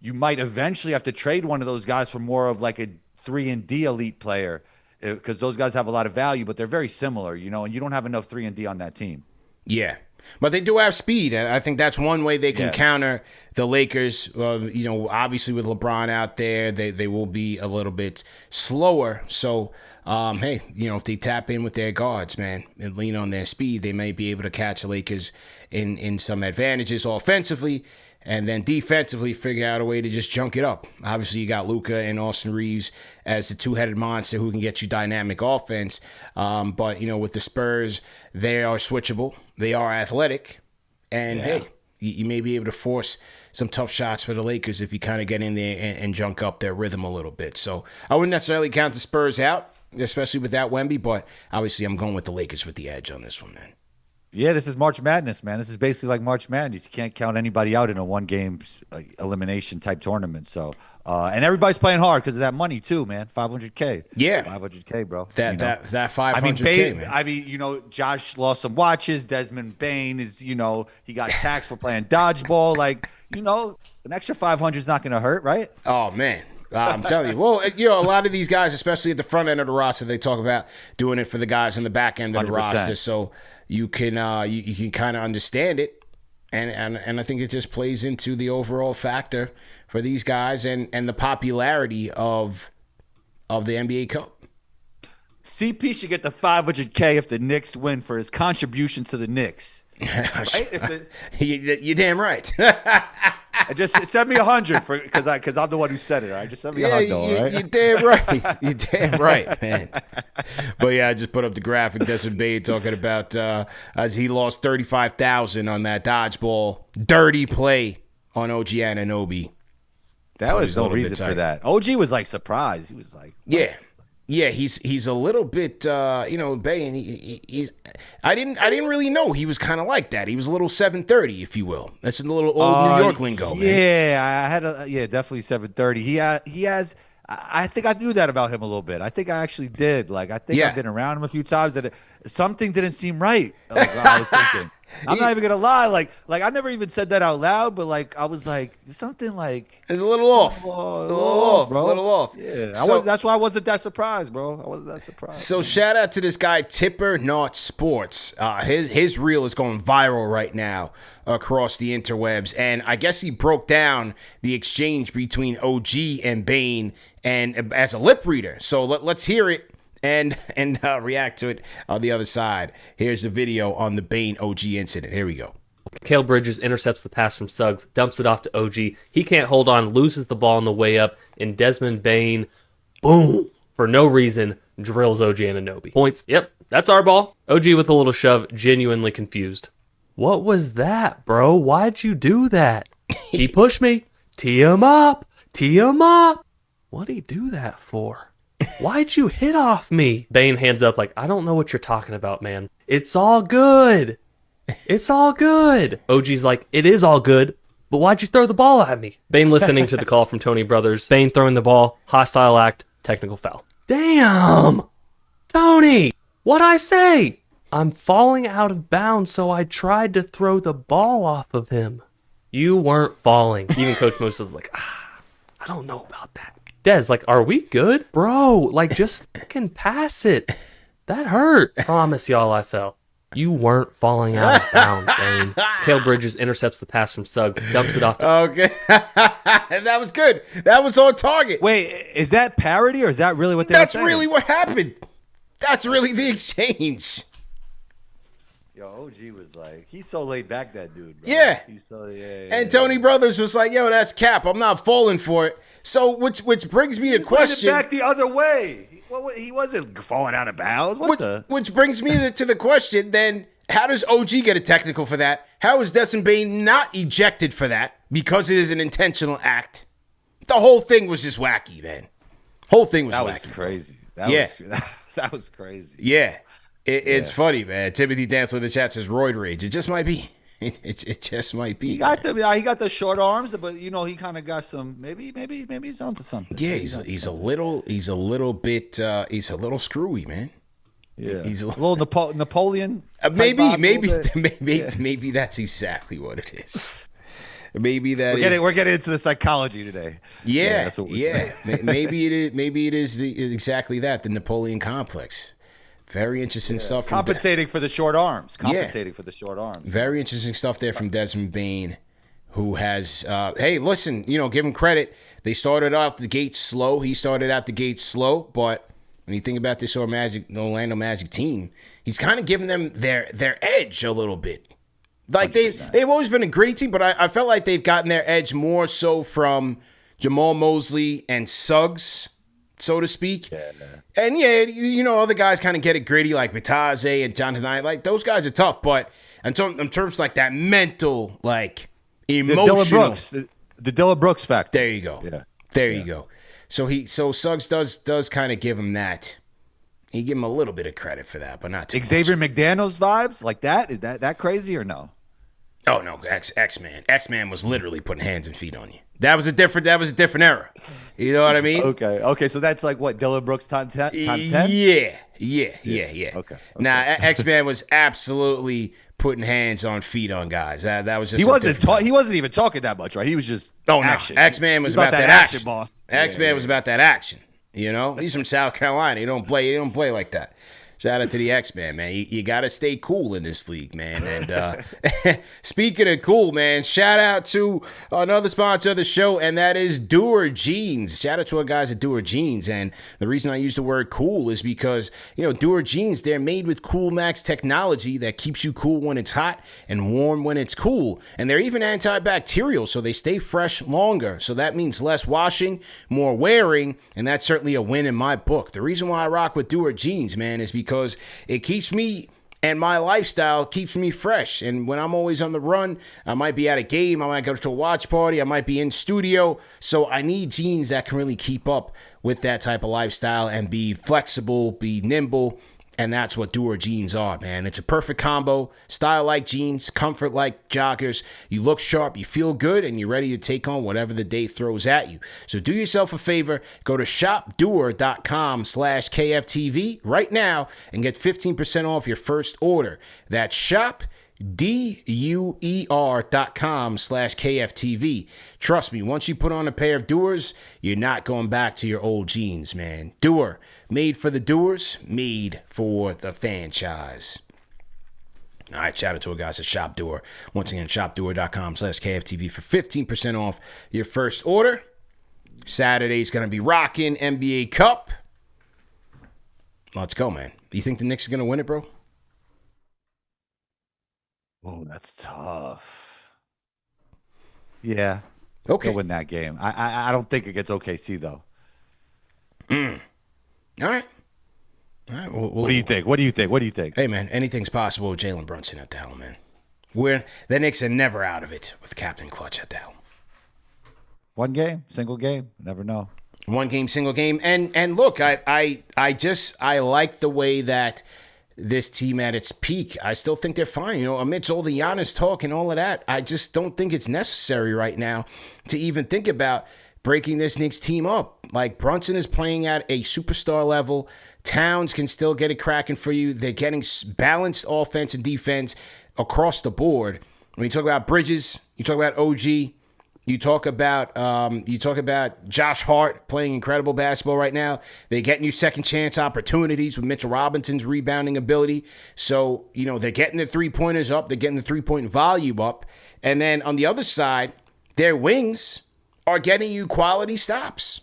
you might eventually have to trade one of those guys for more of like a 3-and-D elite player, because those guys have a lot of value, but they're very similar, you know, and you don't have enough 3-and-D on that team. Yeah. But they do have speed, and I think that's one way they can counter the Lakers. You know, obviously with LeBron out there, they will be a little bit slower. So, hey, you know, if they tap in with their guards, man, and lean on their speed, they may be able to catch the Lakers in some advantages offensively, and then defensively figure out a way to just junk it up. Obviously, you got Luka and Austin Reeves as the two-headed monster who can get you dynamic offense. But, you know, with the Spurs, they are switchable. They are athletic. And, hey, you may be able to force some tough shots for the Lakers if you kind of get in there and junk up their rhythm a little bit. So I wouldn't necessarily count the Spurs out, especially without Wemby. But, obviously, I'm going with the Lakers with the edge on this one, man. Yeah, this is March Madness, man. This is basically like March Madness. You can't count anybody out in a one-game elimination type tournament. So, and everybody's playing hard because of that money too, man. $500K. Yeah, $500K, bro. That $500K. I mean, man. I mean, you know, Josh lost some watches. Desmond Bain is, you know, he got taxed for playing dodgeball. Like, you know, an extra 500 is not going to hurt, right? Oh man. I'm telling you. Well, you know, a lot of these guys, especially at the front end of the roster, they talk about doing it for the guys in the back end of the 100%. roster. So you can you can kind of understand it, and I think it just plays into the overall factor for these guys and the popularity of the NBA Cup. CP should get the $500K if the Knicks win for his contribution to the Knicks. Right? You're damn right. Just send me 100 because I'm the one who said it. All right, just send me $100. All right? You're damn right. You're damn right, man. But yeah, I just put up the graphic. Desmond Bane talking about as he lost $35,000 on that dodgeball dirty play on OG Anunoby. That was a no little bit reason for tight. that. OG was like surprised. He was like, Yeah. Yeah, he's a little bit, Bane. He's. I didn't really know he was kind of like that. He was a little 730, if you will. That's a little old New York lingo, man. Yeah, I had definitely 730. He has. I think I knew that about him a little bit. I think I actually did. Like I think I've been around him a few times that something didn't seem right. Like I was thinking. I'm not even gonna lie. Like I never even said that out loud, but like I was like something like It's a little off. a little off, bro. A little off. Yeah, So- that's why I wasn't that surprised, bro. I wasn't that surprised. So shout out to this guy Tipper Not Sports. His reel is going viral right now across the interwebs, and I guess he broke down the exchange between OG and Bane and as a lip reader. So let's hear it and react to it on the other side. Here's the video on the Bane OG incident. Here we go. Mikal Bridges intercepts the pass from Suggs, dumps it off to OG. He can't hold on, loses the ball on the way up, and Desmond Bane, boom, for no reason, drills OG Anunoby. Points. Yep, that's our ball. OG with a little shove, genuinely confused. What was that, bro? Why'd you do that? He pushed me. Tee him up. Tee him up. What'd he do that for? Why'd you hit off me? Bane hands up like, I don't know what you're talking about, man. It's all good. It's all good. OG's like, it is all good, but why'd you throw the ball at me? Bane listening to the call from Tony Brothers. Bane throwing the ball, hostile act, technical foul. Damn! Tony! What'd I say? I'm falling out of bounds, so I tried to throw the ball off of him. You weren't falling. Even Coach Moses was like, I don't know about that. Des, like, are we good? Bro, like, just fucking pass it. That hurt. Promise y'all I fell. You weren't falling out of bounds, Bane. Mikal Bridges intercepts the pass from Suggs, dumps it off to... Okay. That was good. That was on target. Wait, is that parody or is that really what they That's were saying? really what happened. That's really the exchange. Yo, OG was like, he's so laid back, that dude, bro. Yeah. He's so, And Tony Brothers was like, yo, that's cap. I'm not falling for it. So, which brings me to question. back the other way. He wasn't falling out of bounds. Which brings me to the question, then, how does OG get a technical for that? How is Desmond Bane not ejected for that? Because it is an intentional act. The whole thing was just wacky, man. Whole thing was That wacky. was crazy. That was crazy. Yeah. It's funny, man. Timothy Dancer in the chat says roid rage. It just might be. It just might be. He got the short arms, but he kind of got some. Maybe he's onto something. Yeah, he's a little bit he's a little screwy, man. Yeah, he's a little Napoleon. Maybe that's exactly what it is. Maybe we're getting into the psychology today. Yeah. Maybe it is exactly that, the Napoleon complex. Very interesting stuff. Compensating for the short arms. For the short arms. Very interesting stuff there from Desmond Bane, who has, hey, listen, give him credit. They started out the gate slow. He started out the gate slow, but when you think about this Orlando Magic team, he's kind of giving them their edge a little bit. Like 100%. They've always been a gritty team, but I felt like they've gotten their edge more so from Jamal Mosley and Suggs, so to speak. Yeah. And other guys kind of get it gritty, like Vitaze and Jonathan Knight. Like, those guys are tough, but in terms of like that mental, like emotional, the Dillon Brooks factor. There you go. Yeah. There you go. So Suggs does kind of give him that. He give him a little bit of credit for that, but not too Xavier much. McDaniels vibes like that. Is that crazy or no? Oh no, X-Man. X-Man was literally putting hands and feet on you. That was a different era. You know what I mean? Okay. So that's like what, Dillon Brooks times 10? Yeah. Okay. Now X-Man was absolutely putting hands on feet on guys. That was just he wasn't even talking that much, right? He was just action. X-Man was about that action, boss. X-Man was about that action. He's from South Carolina. He don't play like that. Shout out to the X-Man, man. You got to stay cool in this league, man. And speaking of cool, man, shout out to another sponsor of the show, and that is Doer Jeans. Shout out to our guys at Doer Jeans. And the reason I use the word cool is because, Doer Jeans, they're made with Cool Max technology that keeps you cool when it's hot and warm when it's cool. And they're even antibacterial, so they stay fresh longer. So that means less washing, more wearing, and that's certainly a win in my book. The reason why I rock with Doer Jeans, man, is because it keeps me and my lifestyle keeps me fresh. And when I'm always on the run, I might be at a game, I might go to a watch party, I might be in studio. So I need jeans that can really keep up with that type of lifestyle and be flexible, be nimble. And that's what Doer Jeans are, man. It's a perfect combo. Style like jeans, comfort like joggers. You look sharp, you feel good, and you're ready to take on whatever the day throws at you. So do yourself a favor. Go to shopdoer.com/KFTV right now and get 15% off your first order. That's shopdoer.com/KFTV. Trust me, once you put on a pair of Doers, you're not going back to your old jeans, man. Doer, made for the doers, made for the franchise. All right, shout out to our guys at Shop Doer. Once again, shopdoer.com/KFTV for 15% off your first order. Saturday's going to be rocking NBA Cup. Let's go, man. Do you think the Knicks are going to win it, bro? Oh, that's tough. Yeah. Okay. They'll win that game. I don't think it gets OKC, though. All right. What do you think? What do you think? Hey, man, anything's possible with Jalen Brunson at the helm, man. The Knicks are never out of it with Captain Clutch at the helm. One game, single game. Never know. One game, single game. And look, I like the way that this team at its peak, I still think they're fine. Amidst all the Giannis talk and all of that, I just don't think it's necessary right now to even think about breaking this Knicks team up. Like, Brunson is playing at a superstar level. Towns can still get it cracking for you. They're getting balanced offense and defense across the board. When you talk about Bridges, you talk about OG, you talk about Josh Hart playing incredible basketball right now. They're getting you second chance opportunities with Mitchell Robinson's rebounding ability. So, they're getting the three-pointers up. They're getting the three-point volume up. And then on the other side, their wings are getting you quality stops.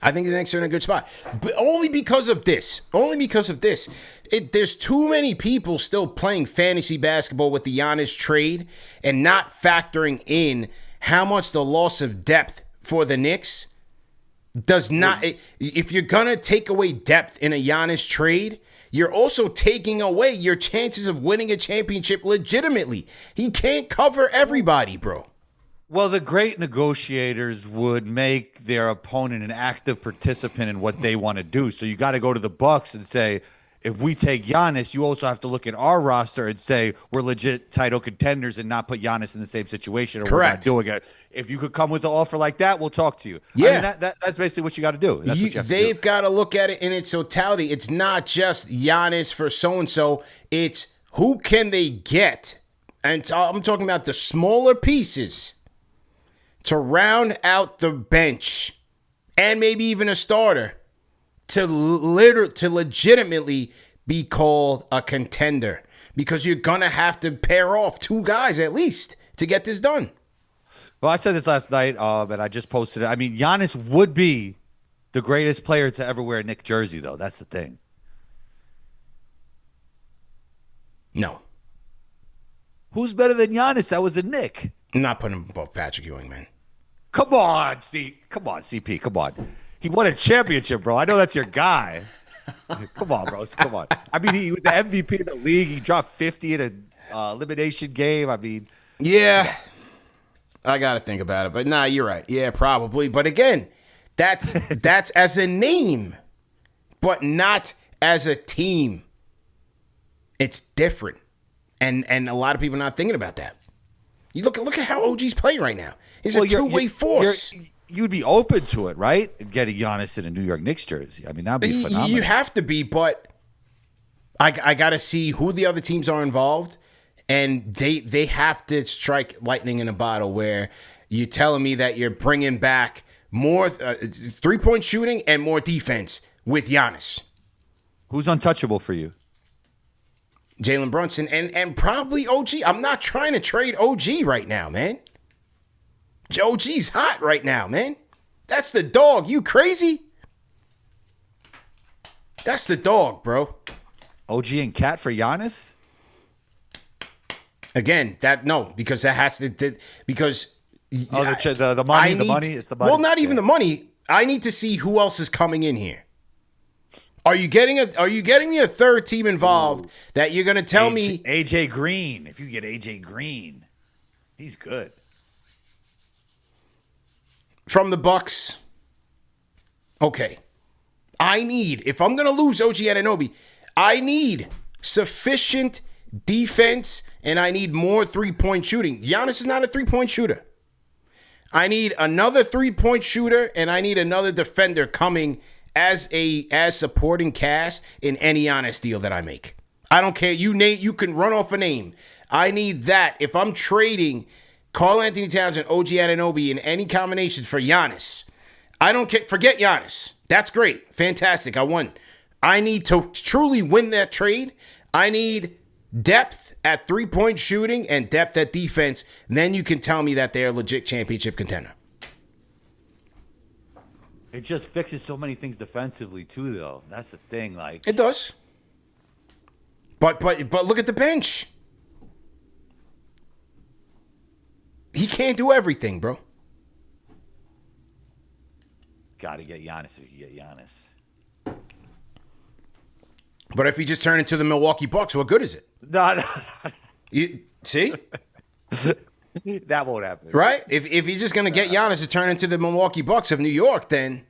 I think the Knicks are in a good spot. But only because of this. There's too many people still playing fantasy basketball with the Giannis trade and not factoring in how much the loss of depth for the Knicks does not. If you're going to take away depth in a Giannis trade, you're also taking away your chances of winning a championship legitimately. He can't cover everybody, bro. Well, the great negotiators would make their opponent an active participant in what they want to do. So you got to go to the Bucks and say, if we take Giannis, you also have to look at our roster and say we're legit title contenders and not put Giannis in the same situation. Or Correct. We're not doing it. If you could come with an offer like that, we'll talk to you. Yeah. I mean, that's basically what you got to do. That's what you have to do. They've got to look at it in its totality. It's not just Giannis for so-and-so. It's who can they get. And I'm talking about the smaller pieces to round out the bench and maybe even a starter to legitimately be called a contender, because you're going to have to pair off two guys at least to get this done. Well, I said this last night, and I just posted it. I mean, Giannis would be the greatest player to ever wear a Knicks jersey, though. That's the thing. No. Who's better than Giannis? That was a Knick. I'm not putting him above Patrick Ewing, man. Come on, CP. Come on. He won a championship, bro. I know that's your guy. Come on, bro. Come on. I mean, he was the MVP of the league. He dropped 50 in an elimination game. I mean. Yeah. I got to think about it. But nah, you're right. Yeah, probably. But again, that's as a name, but not as a team. It's different. And a lot of people are not thinking about that. You look at how OG's playing right now. He's a two-way force. You'd be open to it, right? Getting Giannis in a New York Knicks jersey. I mean, that'd be phenomenal. You have to be, but I got to see who the other teams are involved, and they have to strike lightning in a bottle where you're telling me that you're bringing back more three-point shooting and more defense with Giannis. Who's untouchable for you? Jalen Brunson and probably OG. I'm not trying to trade OG right now, man. OG's hot right now, man. That's the dog. You crazy? That's the dog, bro. OG and Cat for Giannis? Again, because that has to because the money. It's the money. Well, not even the money. I need to see who else is coming in here. Are you getting me a third team involved that you're going to tell me AJ Green? If you get AJ Green, he's good. From the Bucks. Okay. If I'm going to lose OG Anunoby, I need sufficient defense and I need more three-point shooting. Giannis is not a three-point shooter. I need another three-point shooter and I need another defender coming as supporting cast in any Giannis deal that I make. I don't care. You can run off a name. I need that. If I'm trading Karl Anthony Towns and OG Anunoby in any combination for Giannis, I don't care. Forget Giannis. That's great. Fantastic. I won. I need to truly win that trade. I need depth at three-point shooting and depth at defense. Then you can tell me that they're a legit championship contender. It just fixes so many things defensively too, though. That's the thing. Like it does. But look at the bench. He can't do everything, bro. Got to get Giannis if you get Giannis. But if he just turned into the Milwaukee Bucks, what good is it? No. You see? That won't happen. Right? If he's just going to get Giannis to turn into the Milwaukee Bucks of New York, then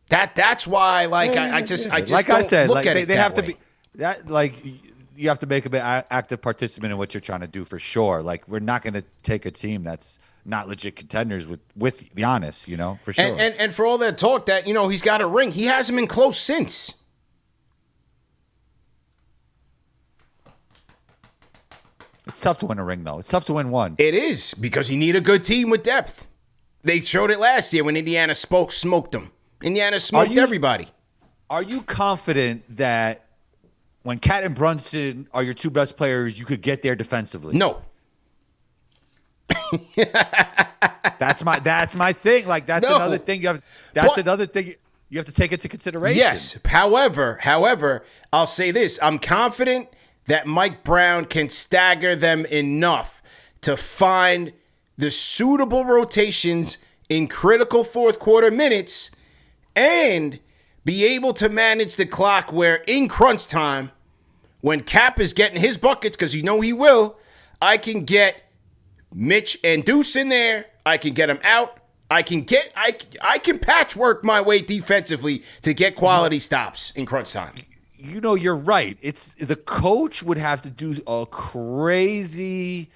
that's why, like, I just like don't I said, look like at it they that have way. to be that like you have to make a bit active participant in what you're trying to do for sure. Like we're not going to take a team that's not legit contenders with Giannis, for sure. And for all that talk that he's got a ring, he hasn't been close since. It's tough to win a ring, though. It's tough to win one. It is, because you need a good team with depth. They showed it last year when Indiana smoked them. Indiana smoked everybody. Are you confident that when Cat and Brunson are your two best players, you could get there defensively? No. That's my thing. Like that's No. another thing another thing you have to take into consideration. Yes. However, I'll say this. I'm confident that Mike Brown can stagger them enough to find the suitable rotations in critical fourth quarter minutes and be able to manage the clock where in crunch time, when Cap is getting his buckets, because he will, I can get Mitch and Deuce in there. I can get them out. I can patchwork my way defensively to get quality stops in crunch time. You're right. It's the coach would have to do a crazy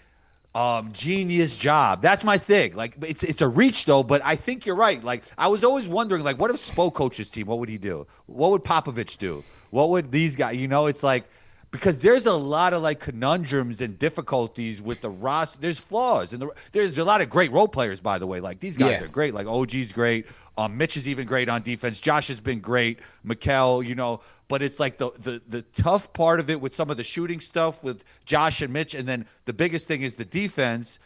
genius job. That's my thing. Like it's a reach though, but I think you're right. Like I was always wondering, like, what if Spo coaches team? What would he do? What would Popovich do? What would these guys? It's like because there's a lot of like conundrums and difficulties with the roster. There's flaws and there's a lot of great role players, by the way. Like these guys are great. Like OG's great. Mitch is even great on defense. Josh has been great. Mikal, but it's like the tough part of it with some of the shooting stuff with Josh and Mitch. And then the biggest thing is the defense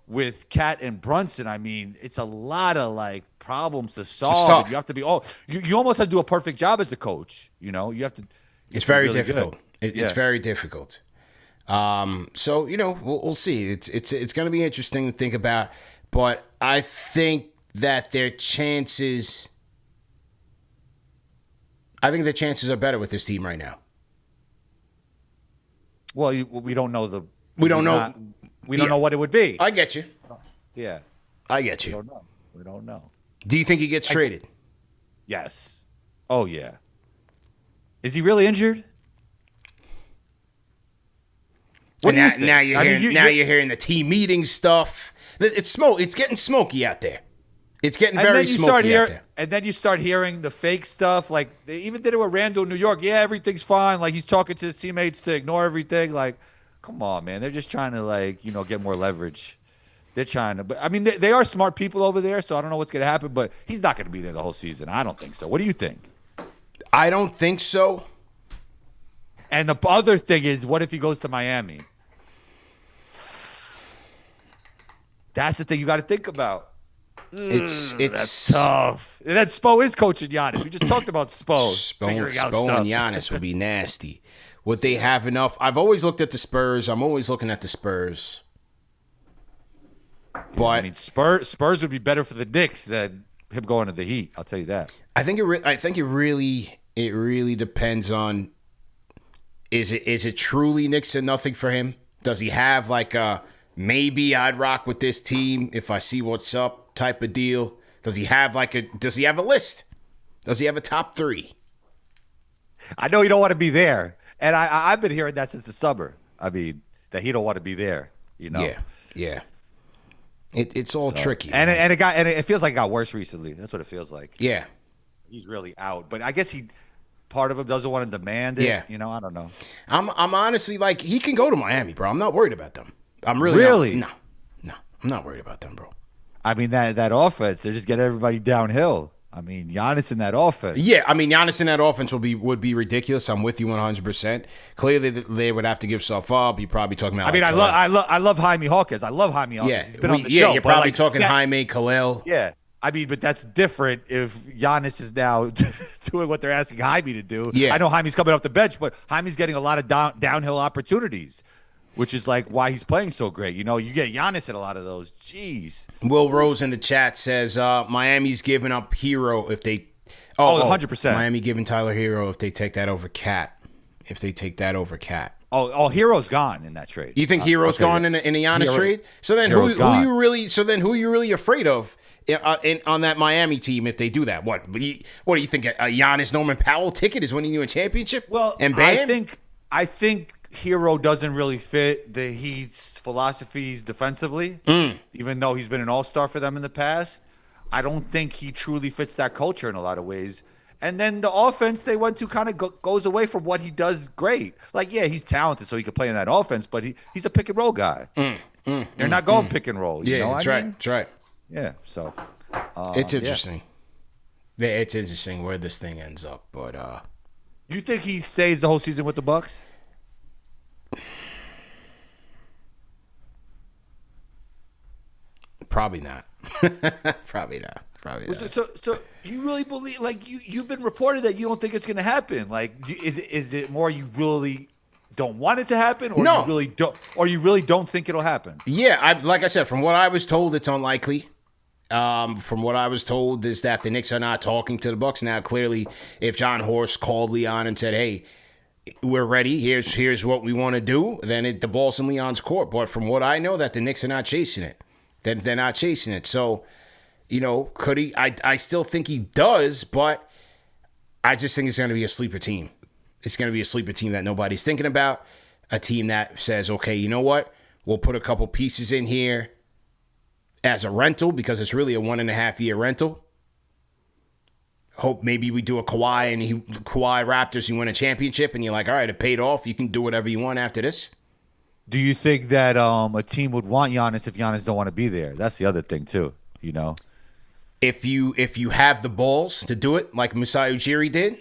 with Cat and Brunson. I mean, it's a lot of like problems to solve. You have to be you almost have to do a perfect job as a coach. You have to. It's very really difficult. It's very difficult. So we'll see. It's going to be interesting to think about, but I think that their chances. I think the chances are better with this team right now. Well, we don't know We don't know what it would be. I get you. Yeah, I get you. We don't know. Do you think he gets traded? Yes. Oh yeah. Is he really injured? What do you think? Now you're hearing the team meeting stuff. It's getting smoky out there. It's getting very smoky out there. And then you start hearing the fake stuff. Like, they even did it with Randall in New York. Yeah, everything's fine. Like, he's talking to his teammates to ignore everything. Like, come on, man. They're just trying to, get more leverage. They're trying to. But, I mean, they are smart people over there, so I don't know what's going to happen. But he's not going to be there the whole season. I don't think so. What do you think? I don't think so. And the other thing is, what if he goes to Miami? That's the thing you got to think about. It's Tough. And then Spo is coaching Giannis. We just talked about Spo figuring out Spo stuff. and Giannis would be nasty. Would they have enough? I've always looked at the Spurs. I'm always looking at the Spurs. But I mean, Spurs would be better for the Knicks than him going to the Heat. I'll tell you that. I think it really depends on is it truly Knicks and nothing for him? Does he have like a maybe I'd rock with this team if I see what's up type of deal? Does he have a list? Does he have a top 3? I know you don't want to be there, and I've been hearing that since the summer. I mean, that he don't want to be there. You know. Yeah. It's all tricky, and it feels like it got worse recently. That's what it feels like. Yeah, he's really out, but I guess part of him doesn't want to demand it. Yeah. You know, I don't know. I'm honestly like he can go to Miami, bro. I'm not worried about them. I'm really no, I'm not worried about them, bro. I mean that offense, they just get everybody downhill. I mean, Giannis in that offense. Yeah, I mean Giannis in that offense would be ridiculous. I'm with you 100%. Clearly, they would have to give stuff up. You're probably talking about. I mean, I love Jaime Hawkins. I love Jaime Hawkins. Yeah, he's been on the show. You're probably talking Jaime, Khalil. Yeah, I mean, but that's different if Giannis is now doing what they're asking Jaime to do. Yeah, I know Jaime's coming off the bench, but Jaime's getting a lot of downhill opportunities, which is like why he's playing so great. You know, you get Giannis at a lot of those. Jeez. Will Rose in the chat says Miami's giving up Hero if they. 100%. Miami giving Tyler Hero if they take that over Cat. If they take that over Cat. Oh, Hero's gone in that trade. You think Hero's gone in a Giannis trade? So then who you really afraid of on that Miami team if they do that? What do you think? A Giannis Norman Powell ticket is winning you a championship? Well, and Bam? I think Hero doesn't really fit the Heat's philosophies defensively, even though he's been an all-star for them in the past. I don't think he truly fits that culture in a lot of ways. And then the offense they went to kind of goes away from what he does great. Like, yeah, he's talented, so he could play in that offense, but he's a pick and roll guy. They're not going pick and roll. You know that's what I right. mean? That's right. Yeah, so it's interesting. Yeah, it's interesting where this thing ends up, but you think he stays the whole season with the Bucks? Probably not. Probably not. So you really believe, like, you've been reported that you don't think it's going to happen. Like, is it more you really don't want it to happen, or no, you really don't think it'll happen? Yeah, like I said, from what I was told, it's unlikely. From what I was told is that the Knicks are not talking to the Bucks now. Clearly, if John Horst called Leon and said, "Hey, we're ready. Here's what we want to do," then the ball's in Leon's court. But from what I know, that the Knicks are not chasing it. They're not chasing it. So, you know, could he? I still think he does, but I just think it's going to be a sleeper team. It's going to be a sleeper team that nobody's thinking about. A team that says, okay, you know what? We'll put a couple pieces in here as a rental because it's really a 1.5 year rental. Hope maybe we do a Kawhi and Kawhi Raptors, you win a championship, and you're like, all right, it paid off. You can do whatever you want after this. Do you think that a team would want Giannis if Giannis don't want to be there? That's the other thing too, you know. If you have the balls to do it, like Masai Ujiri did,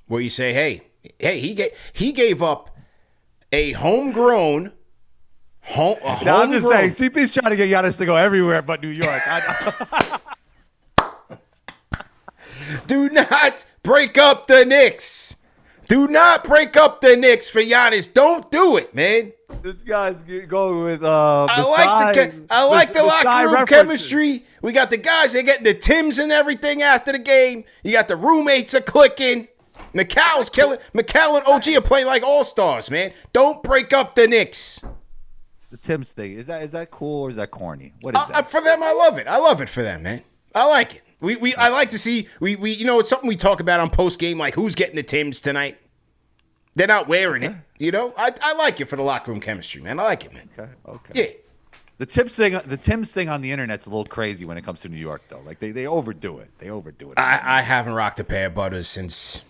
where you say, hey, he gave up a homegrown. I'm just saying, CP's trying to get Giannis to go everywhere but New York. Do not break up the Knicks. Do not break up the Knicks for Giannis. Don't do it, man. This guy's going with I like the locker room chemistry. We got the guys, they're getting the Tims and everything after the game. You got the roommates are clicking. McCall's killing. McCall and OG are playing like all-stars, man. Don't break up the Knicks. The Tims thing, is that cool or is that corny? What is that? For them, I love it. I love it for them, man. I like it. I like to see we you know, it's something we talk about on post game, like who's getting the Tims tonight. They're not wearing it, you know. I like it for the locker room chemistry, man. I like it, man. Okay. Yeah. The Tims thing on the internet's a little crazy when it comes to New York, though. Like they overdo it. I haven't rocked a pair of butters since.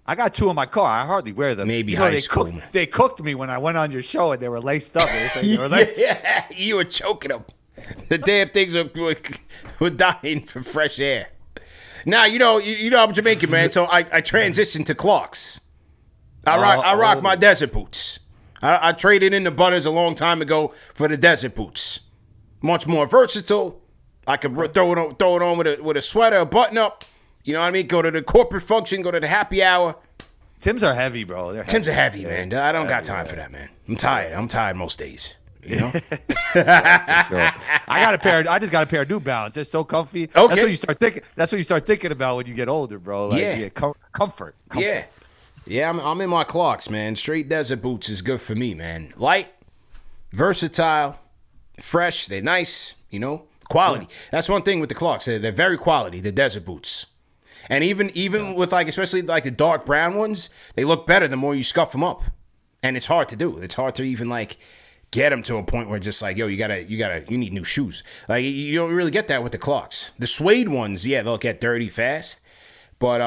I got 2 in my car. I hardly wear them. Maybe high school. They cooked me when I went on your show, and they were laced up. They were laced. Yeah, you were choking them. The damn things were dying for fresh air. Now, you know I'm Jamaican, man, so I transitioned to Clarks. I rock my desert boots. I traded in the Butters a long time ago for the desert boots. Much more versatile. I could throw it on with a sweater, a button up. You know what I mean? Go to the corporate function, go to the happy hour. Tims are heavy, bro. Tims are heavy, man. I don't got time for that, man. I'm tired. I'm tired most days. You know? Sure. I just got a pair of New Balance. They're so comfy. Okay. That's what you start thinking. That's what you start thinking about when you get older, bro. Like, Yeah. Comfort. Yeah. I'm in my Clarks, man. Straight desert boots is good for me, man. Light, versatile, fresh. They're nice. You know, quality. That's one thing with the Clarks. They're very quality. The desert boots. And even with especially the dark brown ones, they look better the more you scuff them up. And it's hard to do. It's hard to even get them to a point where just yo, you need new shoes. You don't really get that with the Clarks. The suede ones, yeah, they'll get dirty fast. But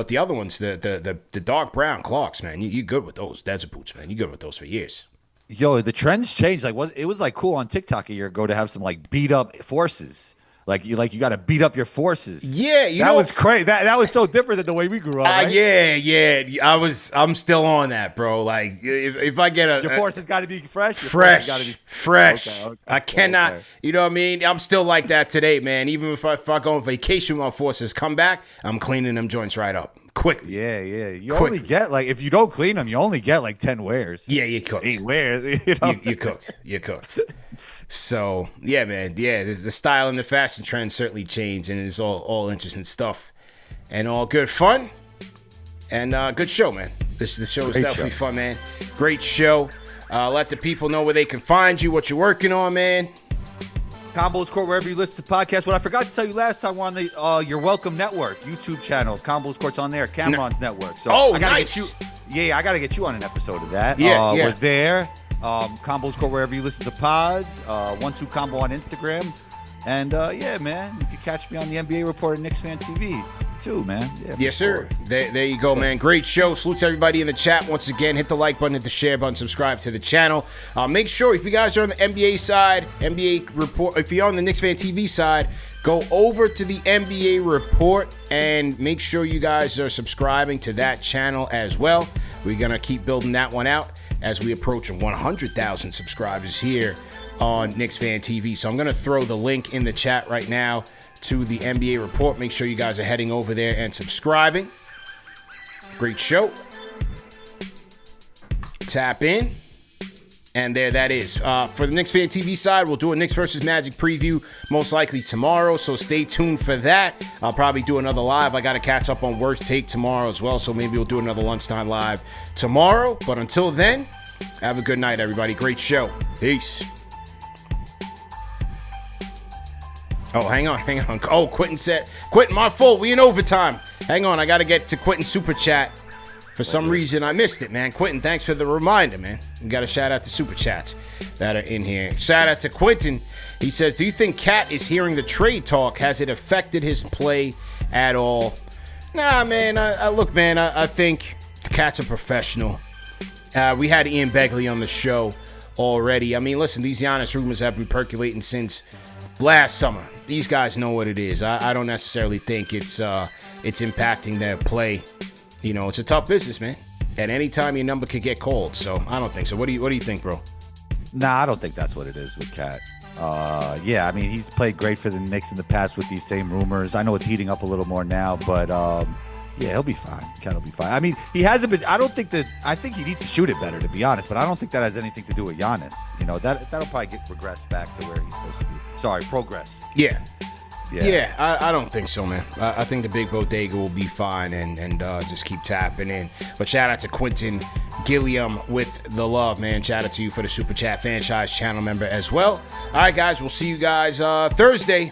the other ones, the dark brown Clarks, man, you good with those desert boots, man. You good with those for years. Yo, the trends changed. It was cool on TikTok a year ago to have some beat up forces. You got to beat up your forces. Yeah, that was crazy. That was so different than the way we grew up. Right? Yeah. I'm still on that, bro. If I get your forces got to be fresh. Fresh. Okay, I cannot. Okay. You know what I mean? I'm still like that today, man. Even if I go on vacation with my forces, come back, I'm cleaning them joints right up quickly. Yeah. You only get if you don't clean them, you only get 10 wears. Yeah, you cooked. 8 wears. You cooked. You cooked. So yeah, man. Yeah, the style and the fashion trends certainly change, and it's all interesting stuff, and all good fun, and good show, man. The show is definitely fun, man. Great show. Let the people know where they can find you, what you're working on, man. Combos Court, wherever you listen to podcasts. What I forgot to tell you last time, we're on the Your Welcome Network YouTube channel. Combos Court's on there. Cameron's network. So I gotta nice. Get you. Yeah, I gotta get you on an episode of that. Yeah. We're there. Combos Court, wherever you listen to pods. 1-2 Combo on Instagram. And yeah, man, you can catch me on the NBA Report at Knicks Fan TV too, man. Yeah, yes, sir. There you go, man. Great show. Salute to everybody in the chat. Once again, hit the like button, hit the share button, subscribe to the channel. Make sure if you guys are on the NBA side, NBA Report, if you're on the Knicks Fan TV side, go over to the NBA Report and make sure you guys are subscribing to that channel as well. We're going to keep building that one out as we approach 100,000 subscribers here on Knicks Fan TV. So I'm going to throw the link in the chat right now to the NBA Report. Make sure you guys are heading over there and subscribing. Great show. Tap in. And there that is. For the Knicks Fan TV side, we'll do a Knicks versus Magic preview most likely tomorrow, so stay tuned for that. I'll probably do another live. I got to catch up on Worst Take tomorrow as well, so maybe we'll do another lunchtime live tomorrow. But until then, have a good night, everybody. Great show. Peace. Oh, hang on. Oh, Quentin, my fault. We in overtime. Hang on, I got to get to Quentin's super chat. For some reason, I missed it, man. Quentin, thanks for the reminder, man. We got to shout out the super chats that are in here. Shout out to Quentin. He says, do you think Cat is hearing the trade talk? Has it affected his play at all? Nah, man. Look, man, I think the Cat's a professional. We had Ian Begley on the show already. I mean, listen, these Giannis rumors have been percolating since last summer. These guys know what it is. I don't necessarily think it's impacting their play. You know, it's a tough business, man. At any time, your number could get called. So I don't think so. What do you think, bro? Nah, I don't think that's what it is with Cat. Yeah, I mean, he's played great for the Knicks in the past with these same rumors. I know it's heating up a little more now, but yeah, he'll be fine. Cat will be fine. I mean, he hasn't been. I think he needs to shoot it better, to be honest. But I don't think that has anything to do with Giannis. You know, that'll probably get regressed back to where he's supposed to be. Sorry, progress. Yeah, I don't think so, man. I think the big bodega will be fine and just keep tapping in. But shout out to Quentin Gilliam with the love, man. Shout out to you for the Super Chat franchise channel member as well. All right, guys, we'll see you guys Thursday.